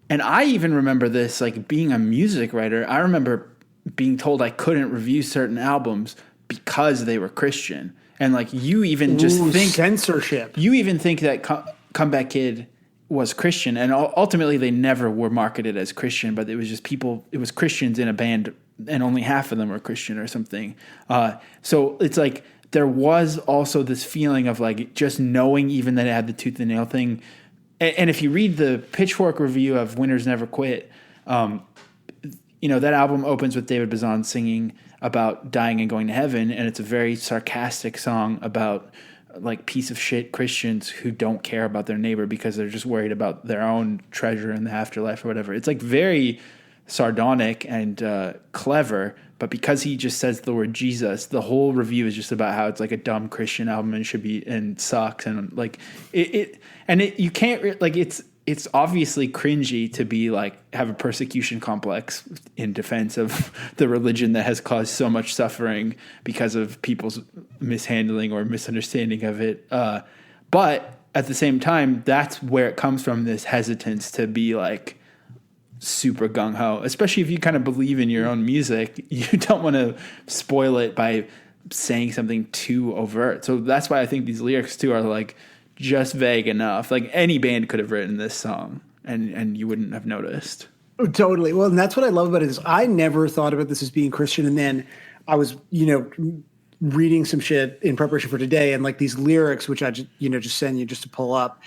and I even remember this, like being a music writer, I remember being told I couldn't review certain albums because they were Christian. And like you even just think censorship. You even think that Comeback Kid was Christian, and ultimately they never were marketed as Christian, but it was just people, it was Christians in a band and only half of them were Christian or something. So it's like there was also this feeling of like just knowing even that it had the tooth and nail thing. And if you read the Pitchfork review of Winners Never Quit, that album opens with David Bazan singing about dying and going to heaven, and it's a very sarcastic song about like piece of shit Christians who don't care about their neighbor because they're just worried about their own treasure in the afterlife or whatever. It's like very sardonic and clever, but because he just says the word Jesus, the whole review is just about how it's like a dumb Christian album and should be and sucks, and like you can't like it's obviously cringy to be like have a persecution complex in defense of the religion that has caused so much suffering because of people's mishandling or misunderstanding of it. But at the same time, that's where it comes from, this hesitance to be like super gung-ho, especially if you kind of believe in your own music. You don't want to spoil it by saying something too overt. So that's why I think these lyrics too are like just vague enough. Like any band could have written this song and you wouldn't have noticed. Oh, totally. Well, and that's what I love about it is I never thought about this as being Christian. And then I was, reading some shit in preparation for today, and like these lyrics, which I just send you just to pull up.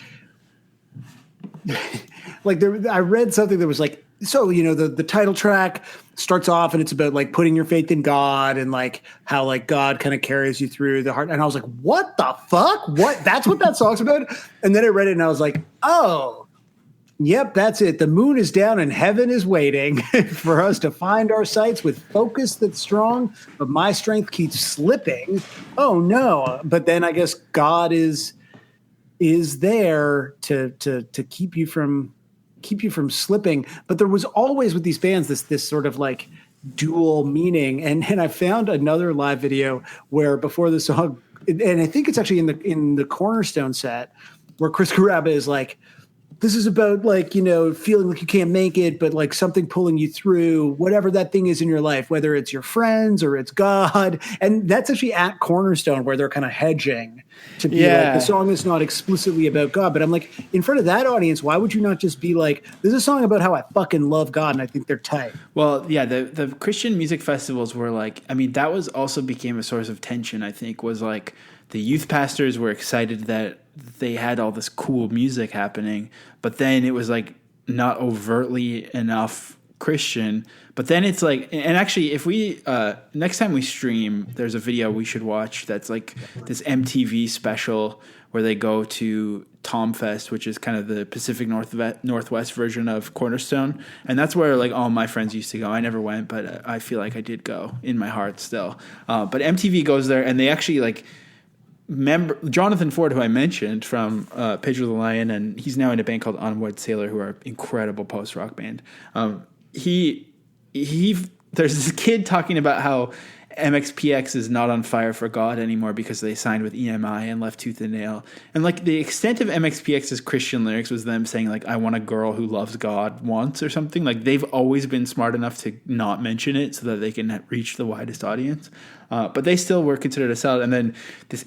Like I read something that was like, so, the title track starts off and it's about like putting your faith in God and like how like God kind of carries you through the heart. And I was like, what the fuck? What? That's what that song's about? And then I read it and I was like, oh, yep, that's it. The moon is down and heaven is waiting for us to find our sights with focus that's strong, but my strength keeps slipping. Oh no. But then I guess God is there to keep you from slipping. But there was always with these bands this sort of like dual meaning. And I found another live video where before the song, and I think it's actually in the Cornerstone set, where Chris Carrabba is like, this is about like, feeling like you can't make it, but like something pulling you through, whatever that thing is in your life, whether it's your friends or it's God. And that's actually at Cornerstone where they're kind of hedging to be like, the song is not explicitly about God. But I'm like, in front of that audience, why would you not just be like, this is a song about how I fucking love God and I think they're tight? Well, yeah, the Christian music festivals were like, I mean, that was also became a source of tension, I think, was like the youth pastors were excited that they had all this cool music happening, but then it was like not overtly enough Christian. But then it's like, and actually if we next time we stream, there's a video we should watch that's like this MTV special where they go to Tomfest, which is kind of the Pacific Northwest version of Cornerstone, and that's where like all my friends used to go. I never went, but I feel like I did go in my heart still. But MTV goes there and they actually like Jonathan Ford, who I mentioned from Pedro the Lion, and he's now in a band called Onward Sailor, who are an incredible post-rock band. There's this kid talking about how MXPX is not on fire for God anymore because they signed with EMI and left Tooth and Nail. And like the extent of MXPX's Christian lyrics was them saying like, I want a girl who loves God once or something. Like they've always been smart enough to not mention it so that they can reach the widest audience. But they still were considered a sellout. And then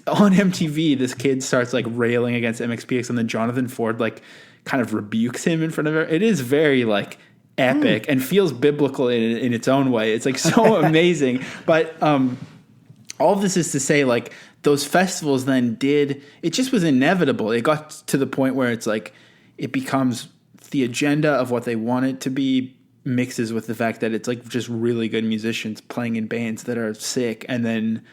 on MTV, this kid starts like railing against MXPX, and then Jonathan Ford like kind of rebukes him in front of her. It is very like epic and feels biblical in its own way. It's like so amazing. But all of this is to say, like, those festivals then it just was inevitable. It got to the point where it's like it becomes the agenda of what they want it to be mixes with the fact that it's like just really good musicians playing in bands that are sick, and then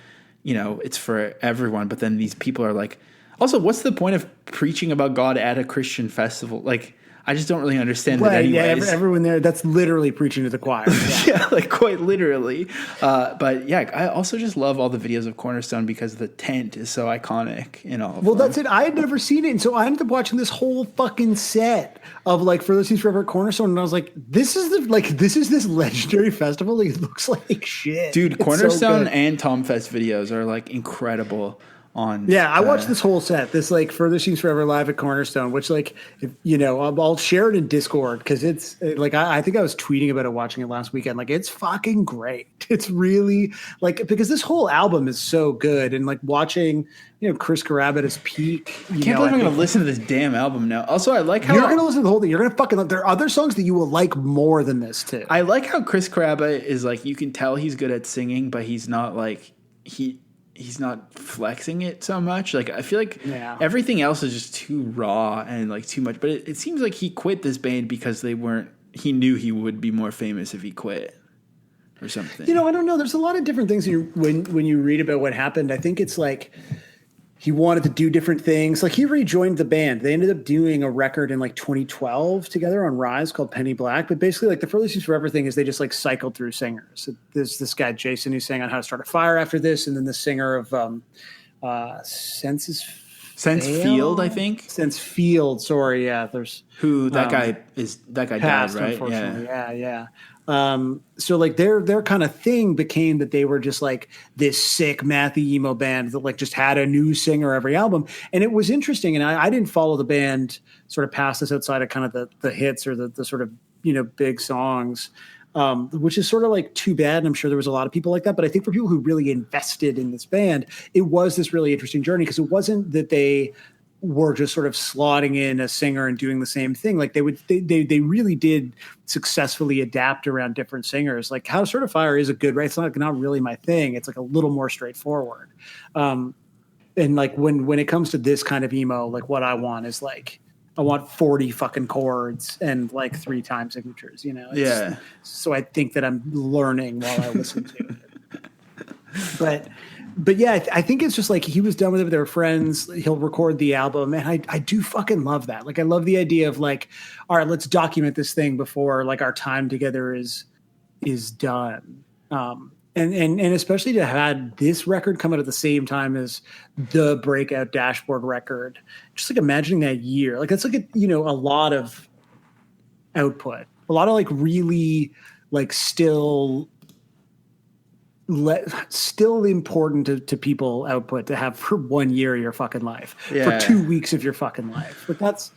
it's for everyone. But then these people are like, also, what's the point of preaching about God at a Christian festival? Like, I just don't really understand that anyways. Yeah, everyone there, that's literally preaching to the choir. Yeah, like quite literally. But yeah, I also just love all the videos of Cornerstone because the tent is so iconic in all of them. Well, that's it. I had never seen it. And so I ended up watching this whole fucking set of like Further Seas Forever at Cornerstone. And I was like, this is this legendary festival. Like, it looks like shit. Dude, Cornerstone and Tomfest videos are like incredible. on. Yeah, I watched this whole set. This like Further Seems Forever live at Cornerstone, which like I'll share it in Discord because it's like I think I was tweeting about it, watching it last weekend. Like it's fucking great. It's really like because this whole album is so good, and like watching Chris Carrabba at his peak. I can't believe I'm going to listen to this damn album now. Also, I like how you're going to listen to the whole thing. You're going to fucking. There are other songs that you will like more than this too. I like how Chris Carrabba is like you can tell he's good at singing, but he's not like he's not flexing it so much. Like I feel like everything else is just too raw and like too much. But it seems like he quit this band because he knew he would be more famous if he quit or something. I don't know. There's a lot of different things when you read about what happened. I think it's like he wanted to do different things. Like he rejoined the band. They ended up doing a record in like 2012 together on Rise called Penny Black. But basically like the Further Seems Forever thing is they just like cycled through singers. There's this guy, Jason, who sang on How to Start a Fire after this. And then the singer of Sense Field, I think. Sense Field. Sorry. Yeah. There's that guy passed, died, right? Unfortunately. Yeah. So like their kind of thing became that they were just like this sick mathy emo band that like just had a new singer every album. And it was interesting. And I didn't follow the band sort of past this outside of kind of the hits or the sort of, big songs, which is sort of like too bad. And I'm sure there was a lot of people like that, but I think for people who really invested in this band, it was this really interesting journey because it wasn't that they were just sort of slotting in a singer and doing the same thing. Like they really did successfully adapt around different singers. Like How to Start a Fire is a good, right? It's not really my thing. It's like a little more straightforward. And like when it comes to this kind of emo, like what I want is like, I want 40 fucking chords and like 3 time signatures, Yeah. So I think that I'm learning while I listen to it. But yeah, I think it's just like he was done with it. They were friends. He'll record the album. And I do fucking love that. Like, I love the idea of like, all right, let's document this thing before like our time together is done. And especially to have had this record come out at the same time as the breakout Dashboard record, just like imagining that year, like that's like a lot of output, a lot of like really like still important to people output to have for 1 year of your fucking life, for 2 weeks of your fucking life. But that's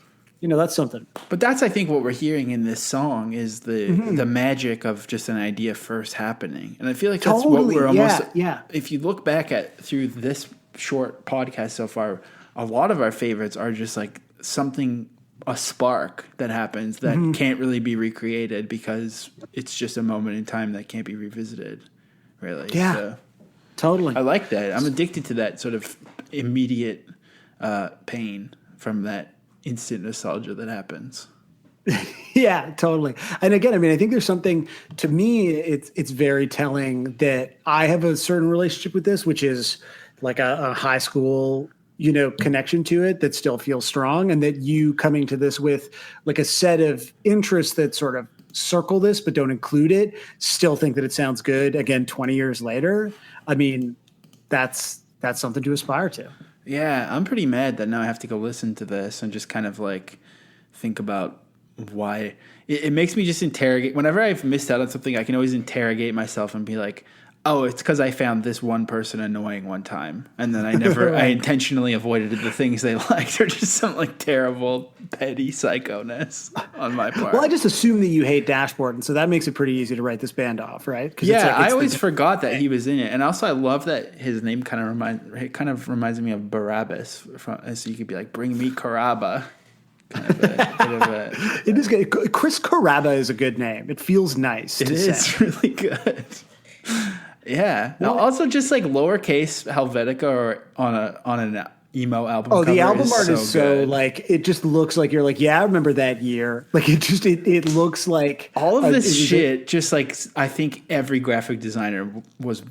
something. But that's, I think, what we're hearing in this song is the magic of just an idea first happening. And I feel like that's what we're almost, if you look back through this short podcast so far, a lot of our favorites are just like a spark that happens that can't really be recreated because it's just a moment in time that can't be revisited. Really. Yeah, so, totally. I like that. I'm addicted to that sort of immediate pain from that instant nostalgia that happens. Yeah, totally. And again, I mean, I think there's something, to me, it's very telling that I have a certain relationship with this, which is like a high school, connection to it that still feels strong, and that you coming to this with like a set of interests that sort of circle this but don't include it, still think that it sounds good again 20 years later. I mean, that's something to aspire to. Yeah, I'm pretty mad that now I have to go listen to this and just kind of like think about why it makes me just interrogate. Whenever I've missed out on something, I can always interrogate myself and be like, oh, it's because I found this one person annoying one time, and then I intentionally avoided the things they liked, or just some like terrible petty psychoness on my part. Well, I just assume that you hate Dashboard, and so that makes it pretty easy to write this band off, right? Yeah, I always forgot that he was in it, and also I love that his name kind of reminds me of Barabbas. So you could be like, "Bring me Carrabba." Kind of a it is good. Chris Carrabba is a good name. It feels nice. It is really good. Yeah. Well, also, just like lowercase Helvetica or on an emo album. Oh, the album art is is so like, it just looks like you're like, yeah, I remember that year. Like it looks like all of this shit. Just like I think every graphic designer was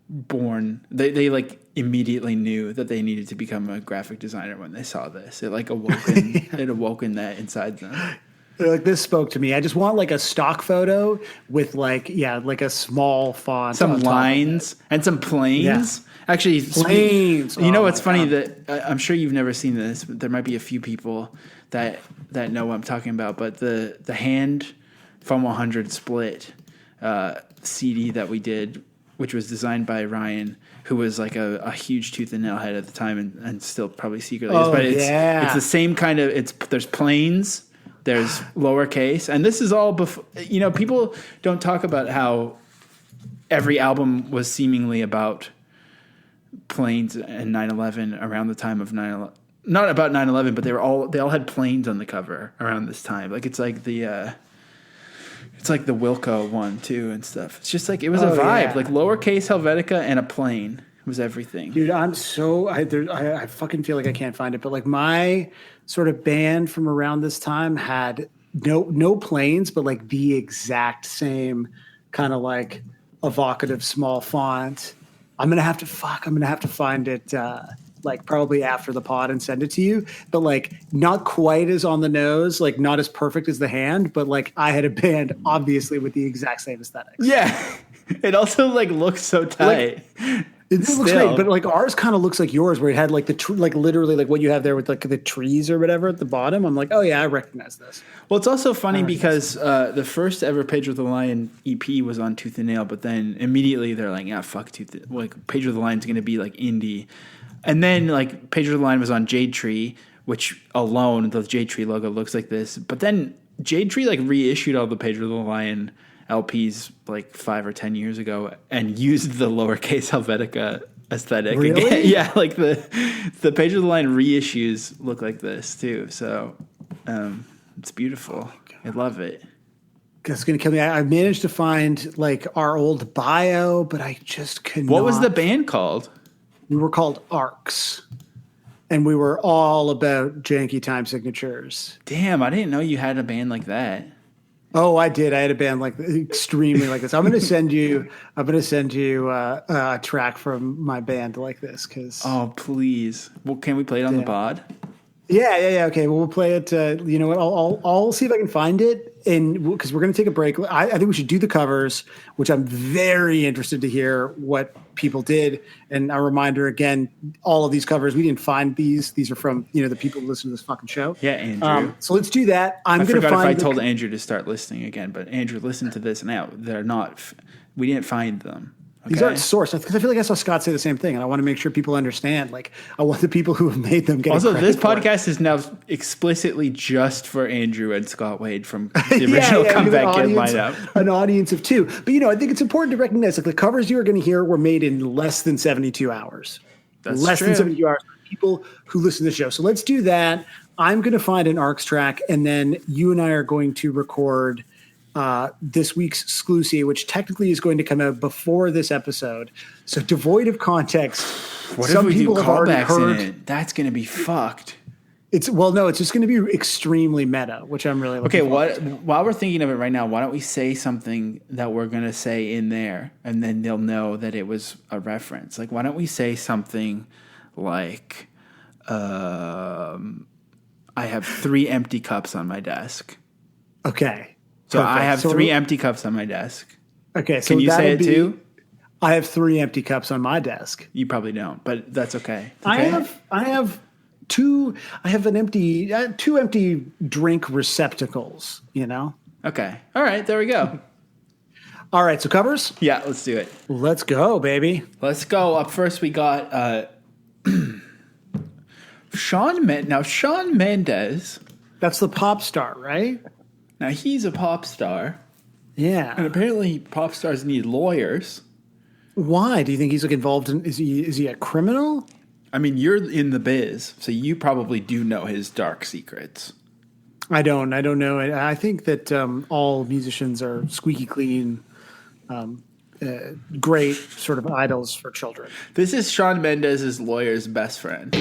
born. They like immediately knew that they needed to become a graphic designer when they saw this. It like awoken that inside them. They're like, this spoke to me. I just want like a stock photo with like a small font, some lines and some planes. Yeah. Actually, planes. You know what's funny that I'm sure you've never seen this, but there might be a few people that know what I'm talking about. But the Hand from 100 split CD that we did which was designed by Ryan, who was like a huge tooth and nail head at the time, and still probably secretly is. But it's the same kind of. There's planes, there's lowercase, and this is all before. People don't talk about how every album was seemingly about planes and 9/11 around the time of 9/11. Not about 9/11, but they all had planes on the cover around this time. Like it's like the Wilco one too and stuff. It's just like it was a vibe. Yeah. Like lowercase Helvetica and a plane was everything. Dude, I fucking feel like I can't find it, but like my sort of band from around this time had no planes, but like the exact same kind of like evocative small font. I'm gonna have to find it like probably after the pod and send it to you, but like not quite as on the nose, like not as perfect as The Hand, but like I had a band obviously with the exact same aesthetics. Yeah, it also like looks so tight. It looks great, but like ours kind of looks like yours, where it had like the like literally like what you have there with like the trees or whatever at the bottom. I'm like, oh yeah, I recognize this. Well, it's also funny because the first ever Pedro the Lion EP was on Tooth and Nail, but then immediately they're like, yeah, fuck Tooth. Like Pedro the Lion's going to be like indie, and then like Pedro the Lion was on Jade Tree, which alone the Jade Tree logo looks like this. But then Jade Tree like reissued all the Pedro the Lion LPs like 5 or 10 years ago and used the lowercase Helvetica aesthetic. Really? Again. Yeah, like the Pedro the Lion reissues look like this too. So it's beautiful. I love it. It's gonna kill me. I managed to find like our old bio, but I just couldn't. What was the band called? We were called Arcs, and we were all about janky time signatures. Damn, I didn't know you had a band like that. Oh, I did. I had a band like extremely like this. I'm going to send you a track from my band like this because. Oh, please! Well, can we play it on the pod? Yeah. Okay, well, we'll play it. You know what? I'll see if I can find it, and because we're going to take a break. I think we should do the covers, which I'm very interested to hear what people did. And a reminder again, all of these covers, we didn't find these. These are from the people who listen to this fucking show. Yeah, Andrew. So let's do that. I forgot if I told Andrew to start listening again, but Andrew, listen to this now. They're not. We didn't find them. Okay. These aren't sourced because I feel like I saw Scott say the same thing, and I want to make sure people understand. Like, I want the people who have made them get. Also, this podcast is now explicitly just for Andrew and Scott Wade from the original Comeback Kid lineup. An audience of two, but I think it's important to recognize like the covers you are going to hear were made in less than 72 hours. That's less true. Than 72 hours for people who listen to the show. So let's do that. I'm going to find an Arcs track, and then you and I are going to record this week's exclusive, which technically is going to come out before this episode. So devoid of context. What if we do callbacks in it? That's going to be fucked. It's just going to be extremely meta, which I'm really looking forward to. While we're thinking of it right now, why don't we say something that we're going to say in there, and then they'll know that it was a reference. Like, why don't we say something like, I have 3 empty cups on my desk. Okay. So perfect. I have 3 empty cups on my desk. Okay. So can you say it too? I have 3 empty cups on my desk. You probably don't, but that's okay. I have 2. I have 2 empty drink receptacles. Okay. All right. There we go. All right. So covers. Yeah. Let's do it. Let's go, baby. Let's go. Up first, we got Shawn Mendes. That's the pop star, right? Now, he's a pop star. Yeah. And apparently pop stars need lawyers. Why? Do you think he's involved in is he a criminal? I mean, you're in the biz, so you probably do know his dark secrets. I don't know. I think that all musicians are squeaky clean, great sort of idols for children. This is Shawn Mendes' lawyer's best friend.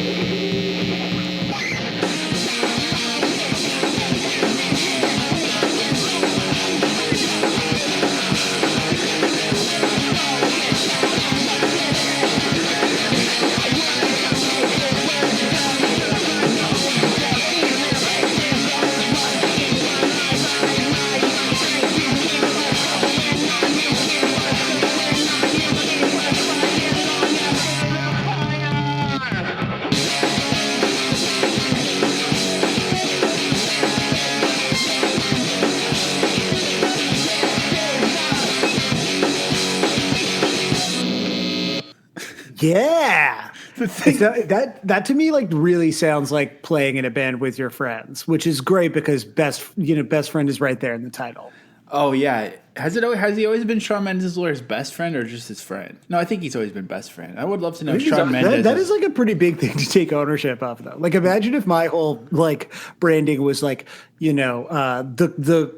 Yeah. That to me like really sounds like playing in a band with your friends, which is great because best friend is right there in the title. Oh yeah, has he always been Shawn Mendes' best friend or just his friend? No, I think he's always been best friend. I would love to know Shawn Mendes. That is like a pretty big thing to take ownership of, though. Like, imagine if my whole like branding was like, the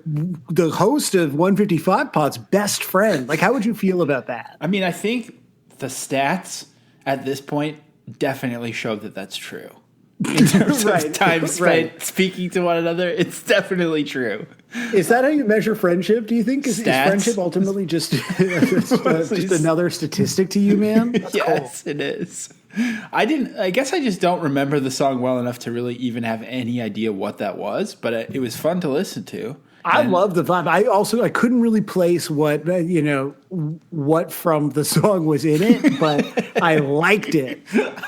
host of 155 Pod's best friend. Like, how would you feel about that? I mean, I think the stats at this point definitely show that that's true. In terms of time spent speaking to one another, it's definitely true. Is that how you measure friendship, do you think? Is friendship ultimately just another statistic to you, man? That's yes, cool. It is. I guess I just don't remember the song well enough to really even have any idea what that was, but it was fun to listen to. I love the vibe. I couldn't really place what from the song was in it, but I liked it.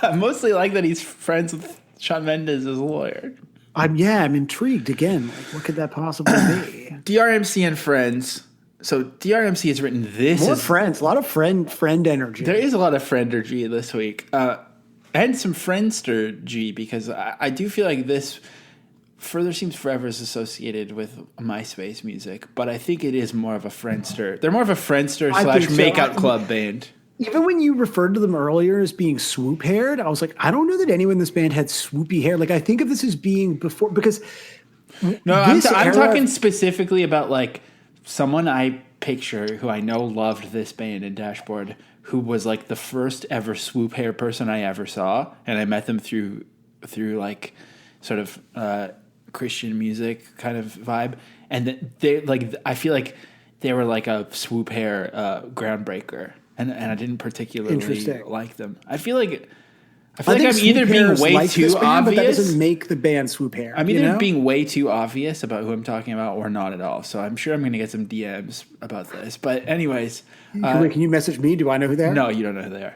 I mostly like that he's friends with Shawn Mendes as a lawyer. I'm intrigued again. Like, what could that possibly be? DRMC and Friends. So DRMC has written this. More friends, a lot of friend energy. There is a lot of friendergy this week, and some friendstergy because I do feel like this Further Seems Forever is associated with MySpace music, but I think it is more of a Friendster. They're more of a Friendster / makeout club band. Even when you referred to them earlier as being swoop haired, I was like, I don't know that anyone in this band had swoopy hair. Like, I think of this as being before because. No, I'm talking specifically about like someone I picture who I know loved this band in Dashboard, who was like the first ever swoop hair person I ever saw, and I met them through like sort of Christian music kind of vibe, and they like I feel like they were like a swoop hair groundbreaker. And I didn't particularly like them. I feel like I'm either being way too obvious. But that doesn't make the band swoop hair. I'm either being way too obvious about who I'm talking about or not at all. So I'm sure I'm going to get some DMs about this. But anyways. Can you message me? Do I know who they are? No, you don't know who they are.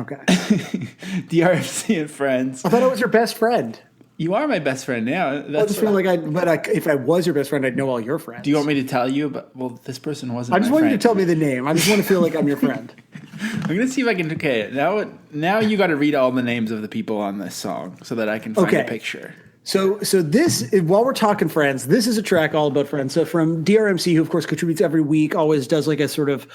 Okay. DRFC and Friends. I thought it was your best friend. You are my best friend now. I just feel like if I was your best friend, I'd know all your friends. Do you want me to tell you? This person wasn't. I just want you to tell me the name. I just want to feel like I'm your friend. I'm gonna see if I can. Okay, now you got to read all the names of the people on this song so that I can find a picture. So this, while we're talking Friends, this is a track all about Friends. So from DRMC, who of course contributes every week, always does like a sort of,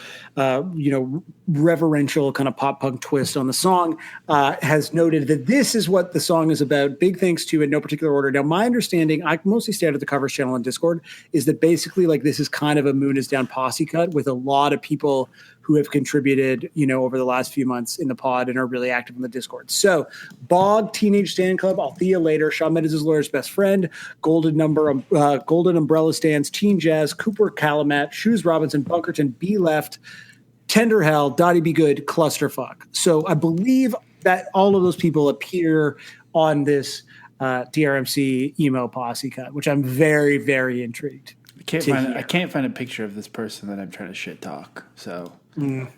reverential kind of pop punk twist on the song, has noted that this is what the song is about. Big thanks to, in no particular order. Now, my understanding, I mostly stay out of the covers channel on Discord, is that basically like this is kind of a Moon is Down posse cut with a lot of people who have contributed, over the last few months in the pod and are really active in the Discord. So, Bog, Teenage Stand Club, Althea Later, Shawn Mendes' Lawyer's Best Friend, Golden Umbrella Stands, Teen Jazz, Cooper Calamat, Shoes Robinson, Bunkerton, Be Left, Tender Hell, Dottie Be Good, Clusterfuck. So, I believe that all of those people appear on this DRMC emo posse cut, which I'm very, very intrigued. I can't find a picture of this person that I'm trying to shit talk. So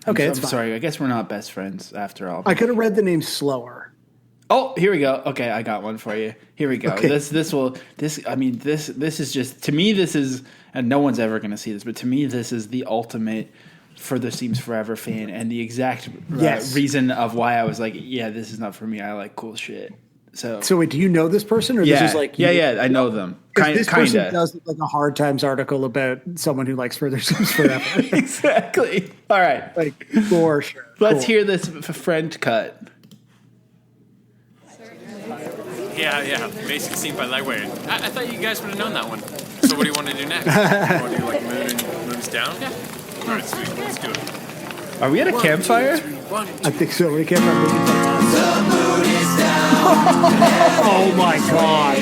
okay, I'm sorry. I guess we're not best friends after all. I could have read the name slower. Oh, here we go. Okay, I got one for you. Here we go. Okay. This is just, to me, this is, and no one's ever going to see this, but to me, this is the ultimate Further Seems Forever fan, and the exact reason of why I was like, yeah, this is not for me. I like cool shit. So wait, do you know this person, or this is like I know them. This person does like a Hard Times article about someone who likes Further Seems Forever. Exactly. All right, like for sure. Let's hear this friend cut. Yeah. Basic Scene by Lightweight. I thought you guys would have known that one. So what do you want to do next? You want to do like Moon's Down? Yeah. All right, sweet. Let's do it. Are we at a campfire? I think so. We can't remember. The moon is down. Oh my god.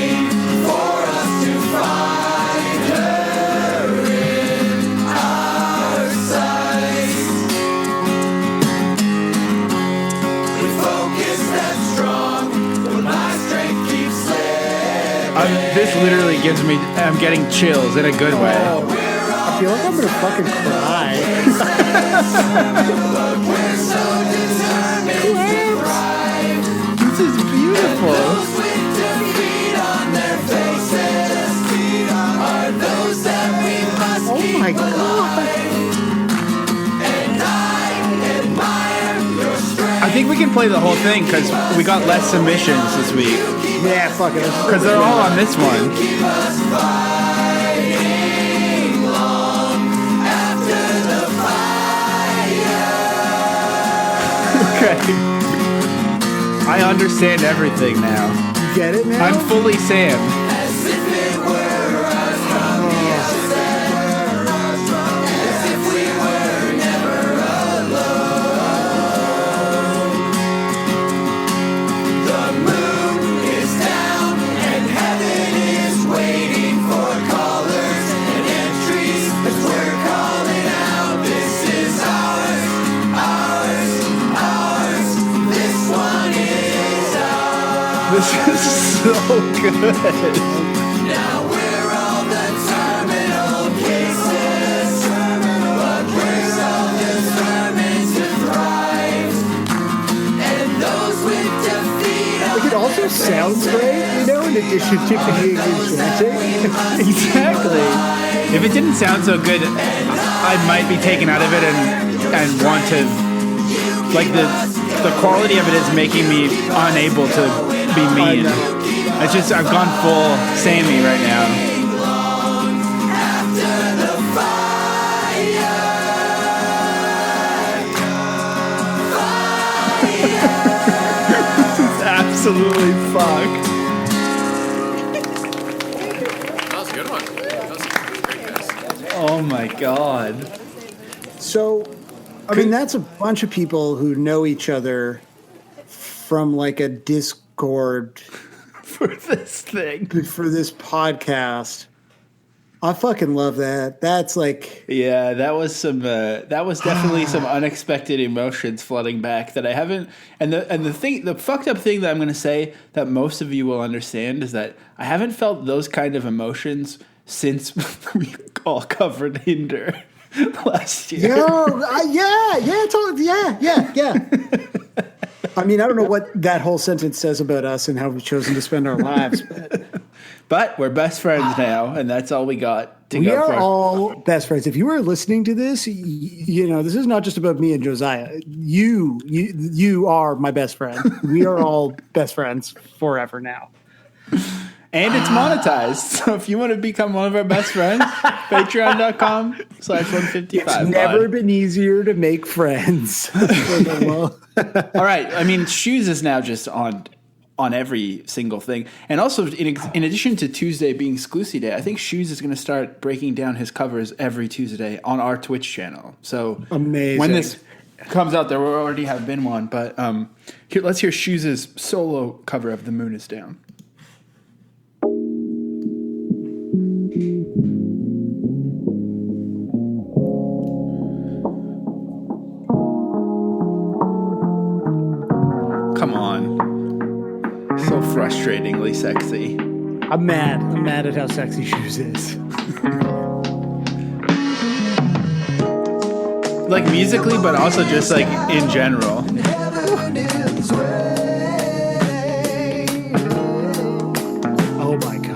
For us to find her in our sight. We focus that strong, but my strength keeps slipping. This literally gives me, I'm getting chills in a good way. I feel like I'm gonna fucking cry. This is beautiful. Oh my god. I think we can play the whole thing because we got less submissions this week. Yeah, fuck it. Because they're all on this one. Okay. I understand everything now. You get it now? I'm fully Sam. This is so good. Now we're all the terminal cases, but we're all determined to thrive. And those with defeat. Like, it also sounds great, you know, in addition to being enchanting. Exactly. If it didn't sound so good, I might be taken out of it and want to, like, the quality of it is making me unable to be mean. It's just, I've gone full Sammy right now. This is absolutely fucked. That was a good one. That was great, guys. Oh my god. So, I mean, that's a bunch of people who know each other from like a Discord For this thing. for this podcast. I fucking love that. That's like, Yeah, that was some. That was definitely some unexpected emotions flooding back that I haven't. And the fucked up thing that I'm going to say that most of you will understand is that I haven't felt those kind of emotions since we all covered Hinder last year. yeah. I mean, I don't know what that whole sentence says about us and how we've chosen to spend our lives, But we're best friends now, and that's all we got to we go are for. all best friends. If you were listening to this, you know, this is not just about me and Josiah. You are my best friend. We are all best friends forever now. And it's monetized. So if you want to become one of our best friends, patreon.com/155. It's never been easier to make friends. All right. I mean, Shoes is now just on every single thing. And also, in addition to Tuesday being Sclusy Day, I think Shoes is going to start breaking down his covers every Tuesday on our Twitch channel. So amazing. When this comes out, there will already have been one. But let's hear Shoes' solo cover of The Moon Is Down. Come on. So frustratingly sexy. I'm mad. I'm mad at how sexy Shoes is. Like musically, but also just like in general. Oh my god.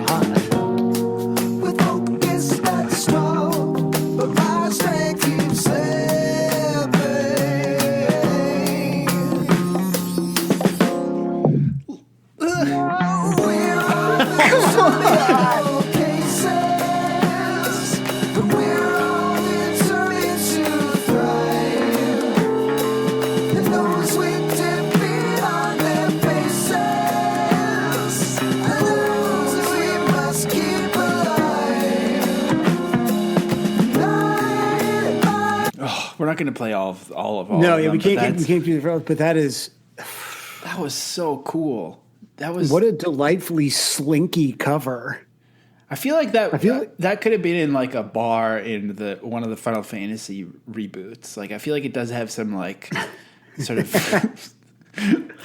We're not going to play all of No, of yeah, them, we can't do the but that is that was so cool. That was what a delightfully slinky cover. I feel like that could have been in like a bar in one of the Final Fantasy reboots. Like I feel like it does have some like sort of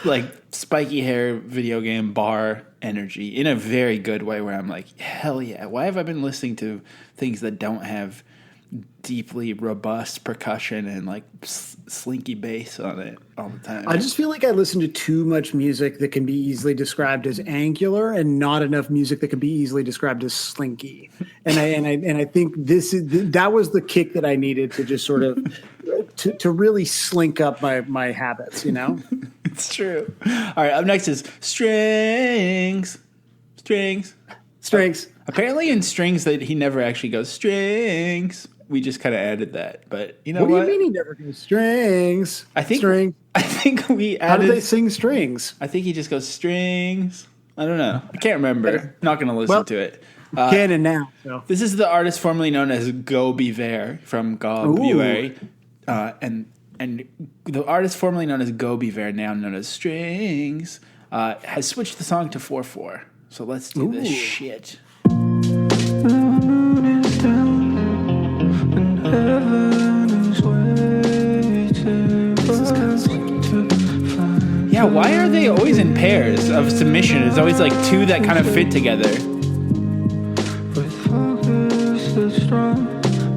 like spiky hair video game bar energy in a very good way where I'm like, hell yeah, why have I been listening to things that don't have deeply robust percussion and like slinky bass on it all the time? I just feel like I listen to too much music that can be easily described as angular and not enough music that can be easily described as slinky. And I think that was the kick that I needed to just sort of to really slink up my habits, you know? It's true. All right, up next is strings. Strings. Strings. Apparently in strings that he never actually goes strings. We just kind of added that. But you know What what? do you mean he never goes strings? I think String. we added. How do they sing strings? I think he just goes strings. I don't know. I can't remember. Not going to listen to it. Canon now. So. This is the artist formerly known as Go Bever from Gobuary. And the artist formerly known as Go Bever, now known as Strings, has switched the song to 4/4. So let's do this shit. Yeah, why are they always in pairs of submission? It's always like two that kind of fit together. With focus that's strong,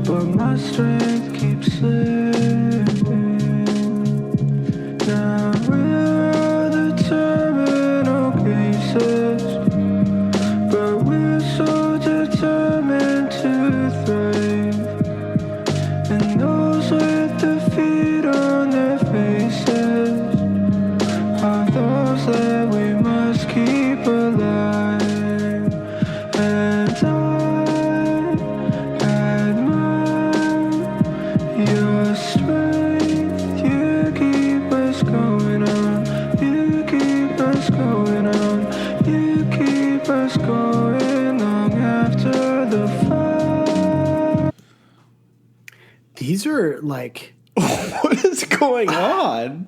but my strength keeps slipping. Now we're the terminal cases, but we're so determined to thrive. And those with the feet on their faces are those that we must keep alive. And I admire your strength. You keep us going on. You keep us going on. You keep us going long after the fall. These are like, What is going on?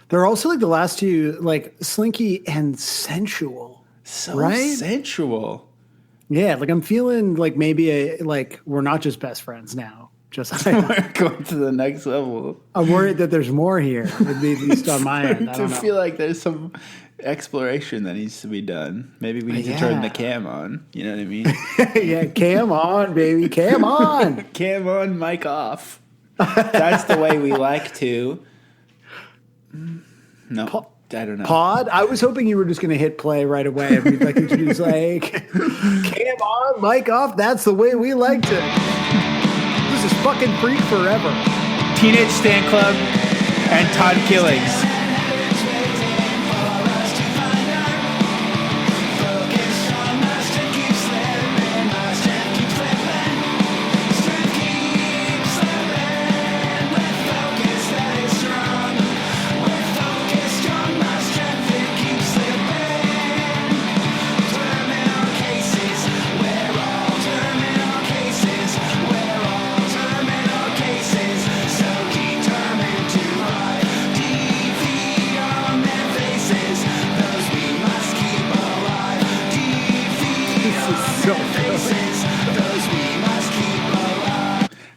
they're also like the last two, like slinky and sensual. So Right? sensual. Yeah, like I'm feeling like maybe like we're not just best friends now. Just like, We're going to the next level. I'm worried that there's more here, at least on my end. I To don't know. feel like there's some exploration that needs to be done. Maybe we need to turn the cam on. You know what I mean? Yeah, cam on, baby, cam on. Cam on, mic off. That's the way we like to. No, I don't know. Pod. I was hoping you were just going to hit play right away and we'd like introduce like cam on, mic off. That's the way we like to. This is fucking Freak Forever. Teenage Stan Club and Todd Killings.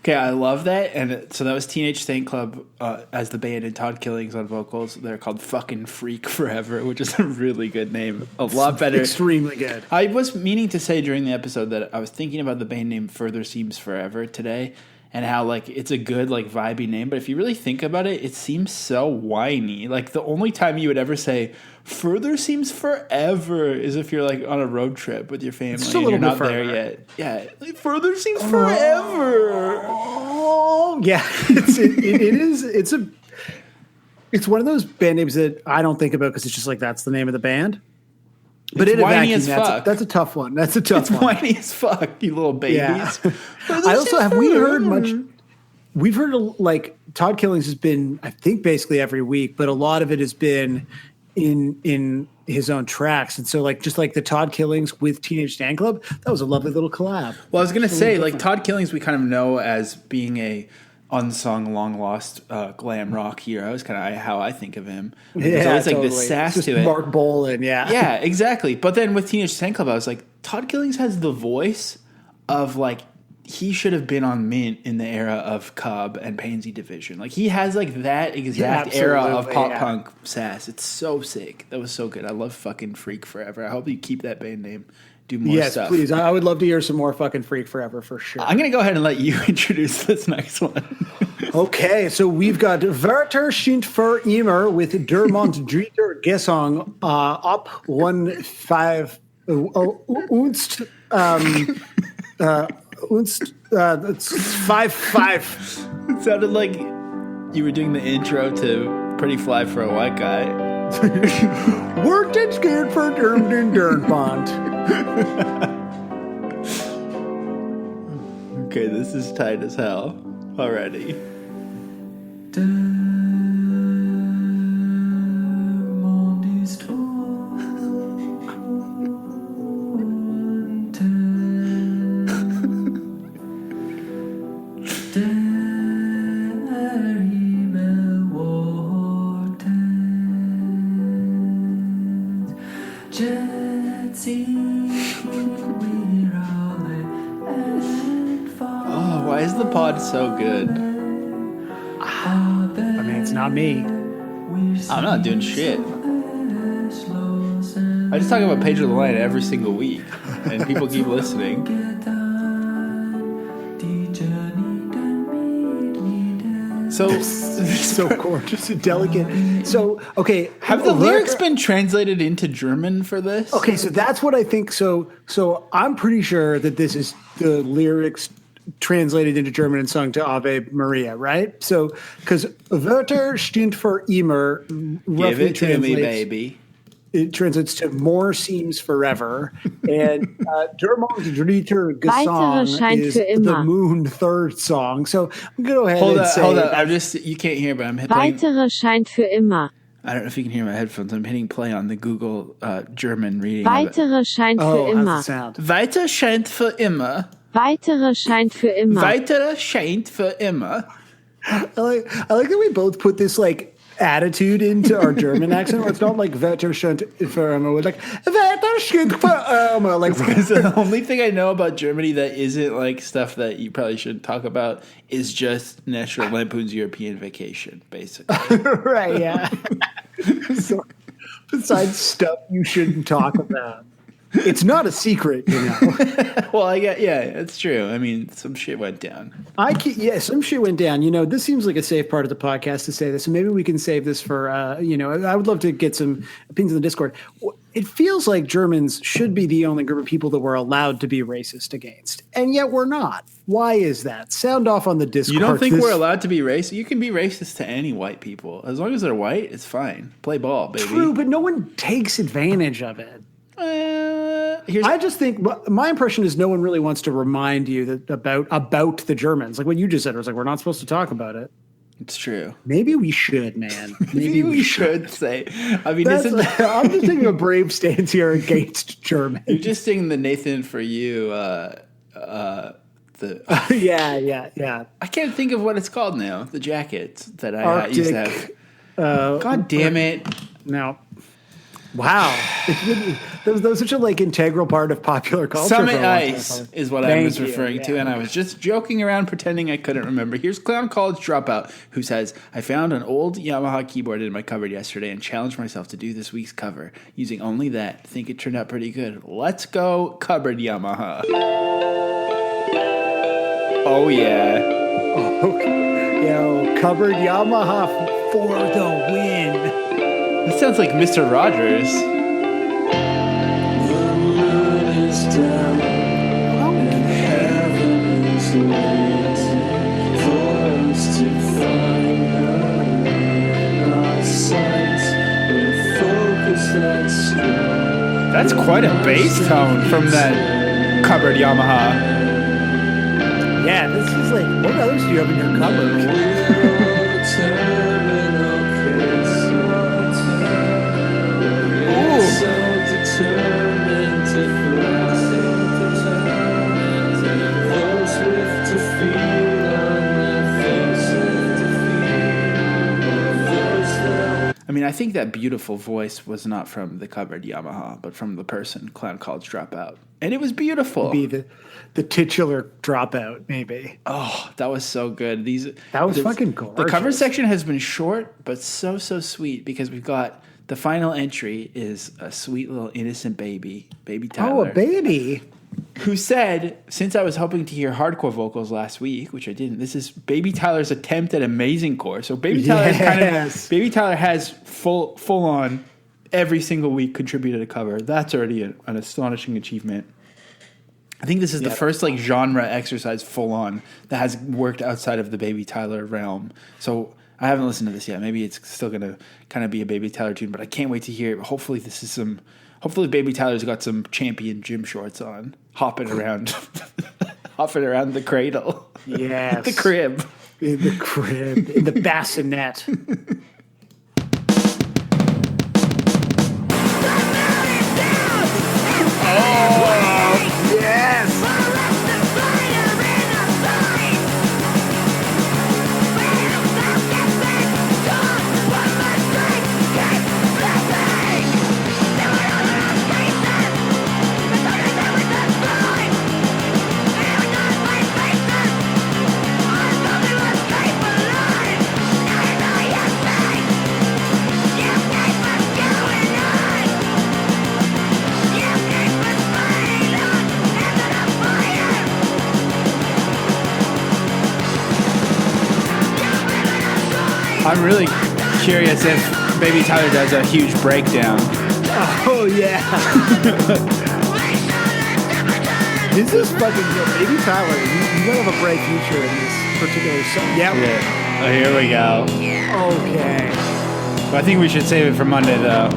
Okay, I love that. And so that was Teenage Saint Club as the band and Todd Killings on vocals. They're called Fucking Freak Forever, which is a really good name. A lot better. Extremely good. I was meaning to say during the episode that I was thinking about the band name Further Seems Forever today and how like it's a good like vibey name, but if you really think about it, it seems so whiny. Like the only time you would ever say Further Seems Forever is if you're like on a road trip with your family just a and little you're not bit there further. yet. Yeah, like, Further Seems Forever. Oh yeah, it's one of those band names that I don't think about because it's just like that's the name of the band. But It's in a whiny vacuum, as fuck. that's a tough one. That's a tough It's one. whiny as fuck, you little babies. Yeah. Further I also Seems have we heard Forever. much. We've heard like Todd Killings has been, I think, basically every week, but a lot of it has been in his own tracks, and so like just like the Todd Killings with Teenage Stan Club, that was a lovely little collab. Well, I was gonna say, like Todd Killings, we kind of know as being a unsung, long lost glam rock hero. Is kind of how I think of him. There's always like this sass Just to it. Mark Bolan, yeah, Yeah, exactly. But then with Teenage Stan Club, I was like, Todd Killings has the voice of like he should have been on Mint in the era of Cub and Pansy Division. Like he has like that exact era of absolutely, pop yeah. punk sass. It's so sick. That was so good. I love Fucking Freak Forever. I hope you keep that band name. Do more Yes, stuff. please. I would love to hear some more Fucking Freak Forever for sure. I'm gonna go ahead and let you introduce this next one. Okay, so we've got Werther sind für immer with Dermont Drieter Gesang up 1-5 Unst it's 5-5. It sounded like you were doing the intro to Pretty Fly for a White Guy. Worked and scared for German Dernbond. Okay, this is tight as hell already. Oh, why is the pod so good? I mean, it's not me. I'm not doing shit. I just talk about Page of the Line every single week, and people keep listening. So gorgeous and delicate. So, okay. Have the lyrics been translated into German for this? Okay, so that's what I think. So I'm pretty sure that this is the lyrics translated into German and sung to Ave Maria, right? So, because Wörter steht für immer, Give it to me, baby. It translates to "more seems forever," and Der Mond dritter Gesang is the Moon third song. So I'm gonna go ahead and say, hold up. You can't hear, but I'm hitting. Weitere scheint für immer. I don't know if you can hear my headphones. I'm hitting play on the Google German reading. Weitere scheint für immer. How's the sound? Weiter scheint für immer. Weitere scheint für immer. Weitere scheint für immer. I like that we both put this like attitude into our German accent. It's not like Wetter scheint für immer. We're like Wetter scheint für immer. Like the only thing I know about Germany that isn't like stuff that you probably shouldn't talk about is just National Lampoon's European Vacation, basically. Right? Yeah. So, besides stuff you shouldn't talk about. It's not a secret, you know. Well, yeah, it's true. I mean, some shit went down. Some shit went down. You know, this seems like a safe part of the podcast to say this, so maybe we can save this for, I would love to get some opinions in the Discord. It feels like Germans should be the only group of people that we're allowed to be racist against, and yet we're not. Why is that? Sound off on the Discord. You don't think we're allowed to be racist? You can be racist to any white people. As long as they're white, it's fine. Play ball, baby. True, but no one takes advantage of it. I just think my impression is no one really wants to remind you that about the Germans. Like what you just said, it was like we're not supposed to talk about it. It's true. Maybe we should, man. Maybe we should say. I mean, I'm just taking a brave stance here against Germans. You're just singing the Nathan for you. Yeah. I can't think of what it's called now. The jackets that I used to have. God damn it! No. Wow, that was such a like integral part of popular culture. Summit Ice is what I was referring to, and I was just joking around, pretending I couldn't remember. Here's Clown College Dropout, who says, "I found an old Yamaha keyboard in my cupboard yesterday and challenged myself to do this week's cover using only that. Think it turned out pretty good. Let's go, cupboard Yamaha." Oh yeah, yo, cupboard Yamaha for the win. That sounds like Mr. Rogers. The moon is down, and heaven is late for us to find our sight with focus that's strong. That's quite a bass tone from that cupboard Yamaha. Yeah, this is like, what others do you have in your cupboard? I mean, I think that beautiful voice was not from the cupboard Yamaha, but from the person, Clown College Dropout. And it was beautiful. Be the titular Dropout, maybe. Oh, that was so good. That was fucking gorgeous. The cover section has been short, but so sweet, because we've got the final entry is a sweet little innocent baby Tyler. Oh, a baby. Who said, since I was hoping to hear hardcore vocals last week, which I didn't, this is Baby Tyler's attempt at amazing core. So Baby Tyler has full on every single week contributed a cover. That's already an astonishing achievement. I think this is the first like genre exercise full on that has worked outside of the Baby Tyler realm. So I haven't listened to this yet. Maybe it's still gonna kind of be a Baby Tyler tune, but I can't wait to hear it. Hopefully hopefully Baby Tyler's got some champion gym shorts on, hopping around the cradle. Yes. The crib. In the crib. In the bassinet. Oh, yes. I'm really curious if Baby Tyler does a huge breakdown. Oh, yeah. This is fucking good. Baby Tyler, you might have a bright future in this particular song. Yep. Yeah. Oh, here we go. Okay. But I think we should save it for Monday, though.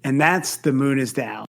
And that's The Moon Is Down.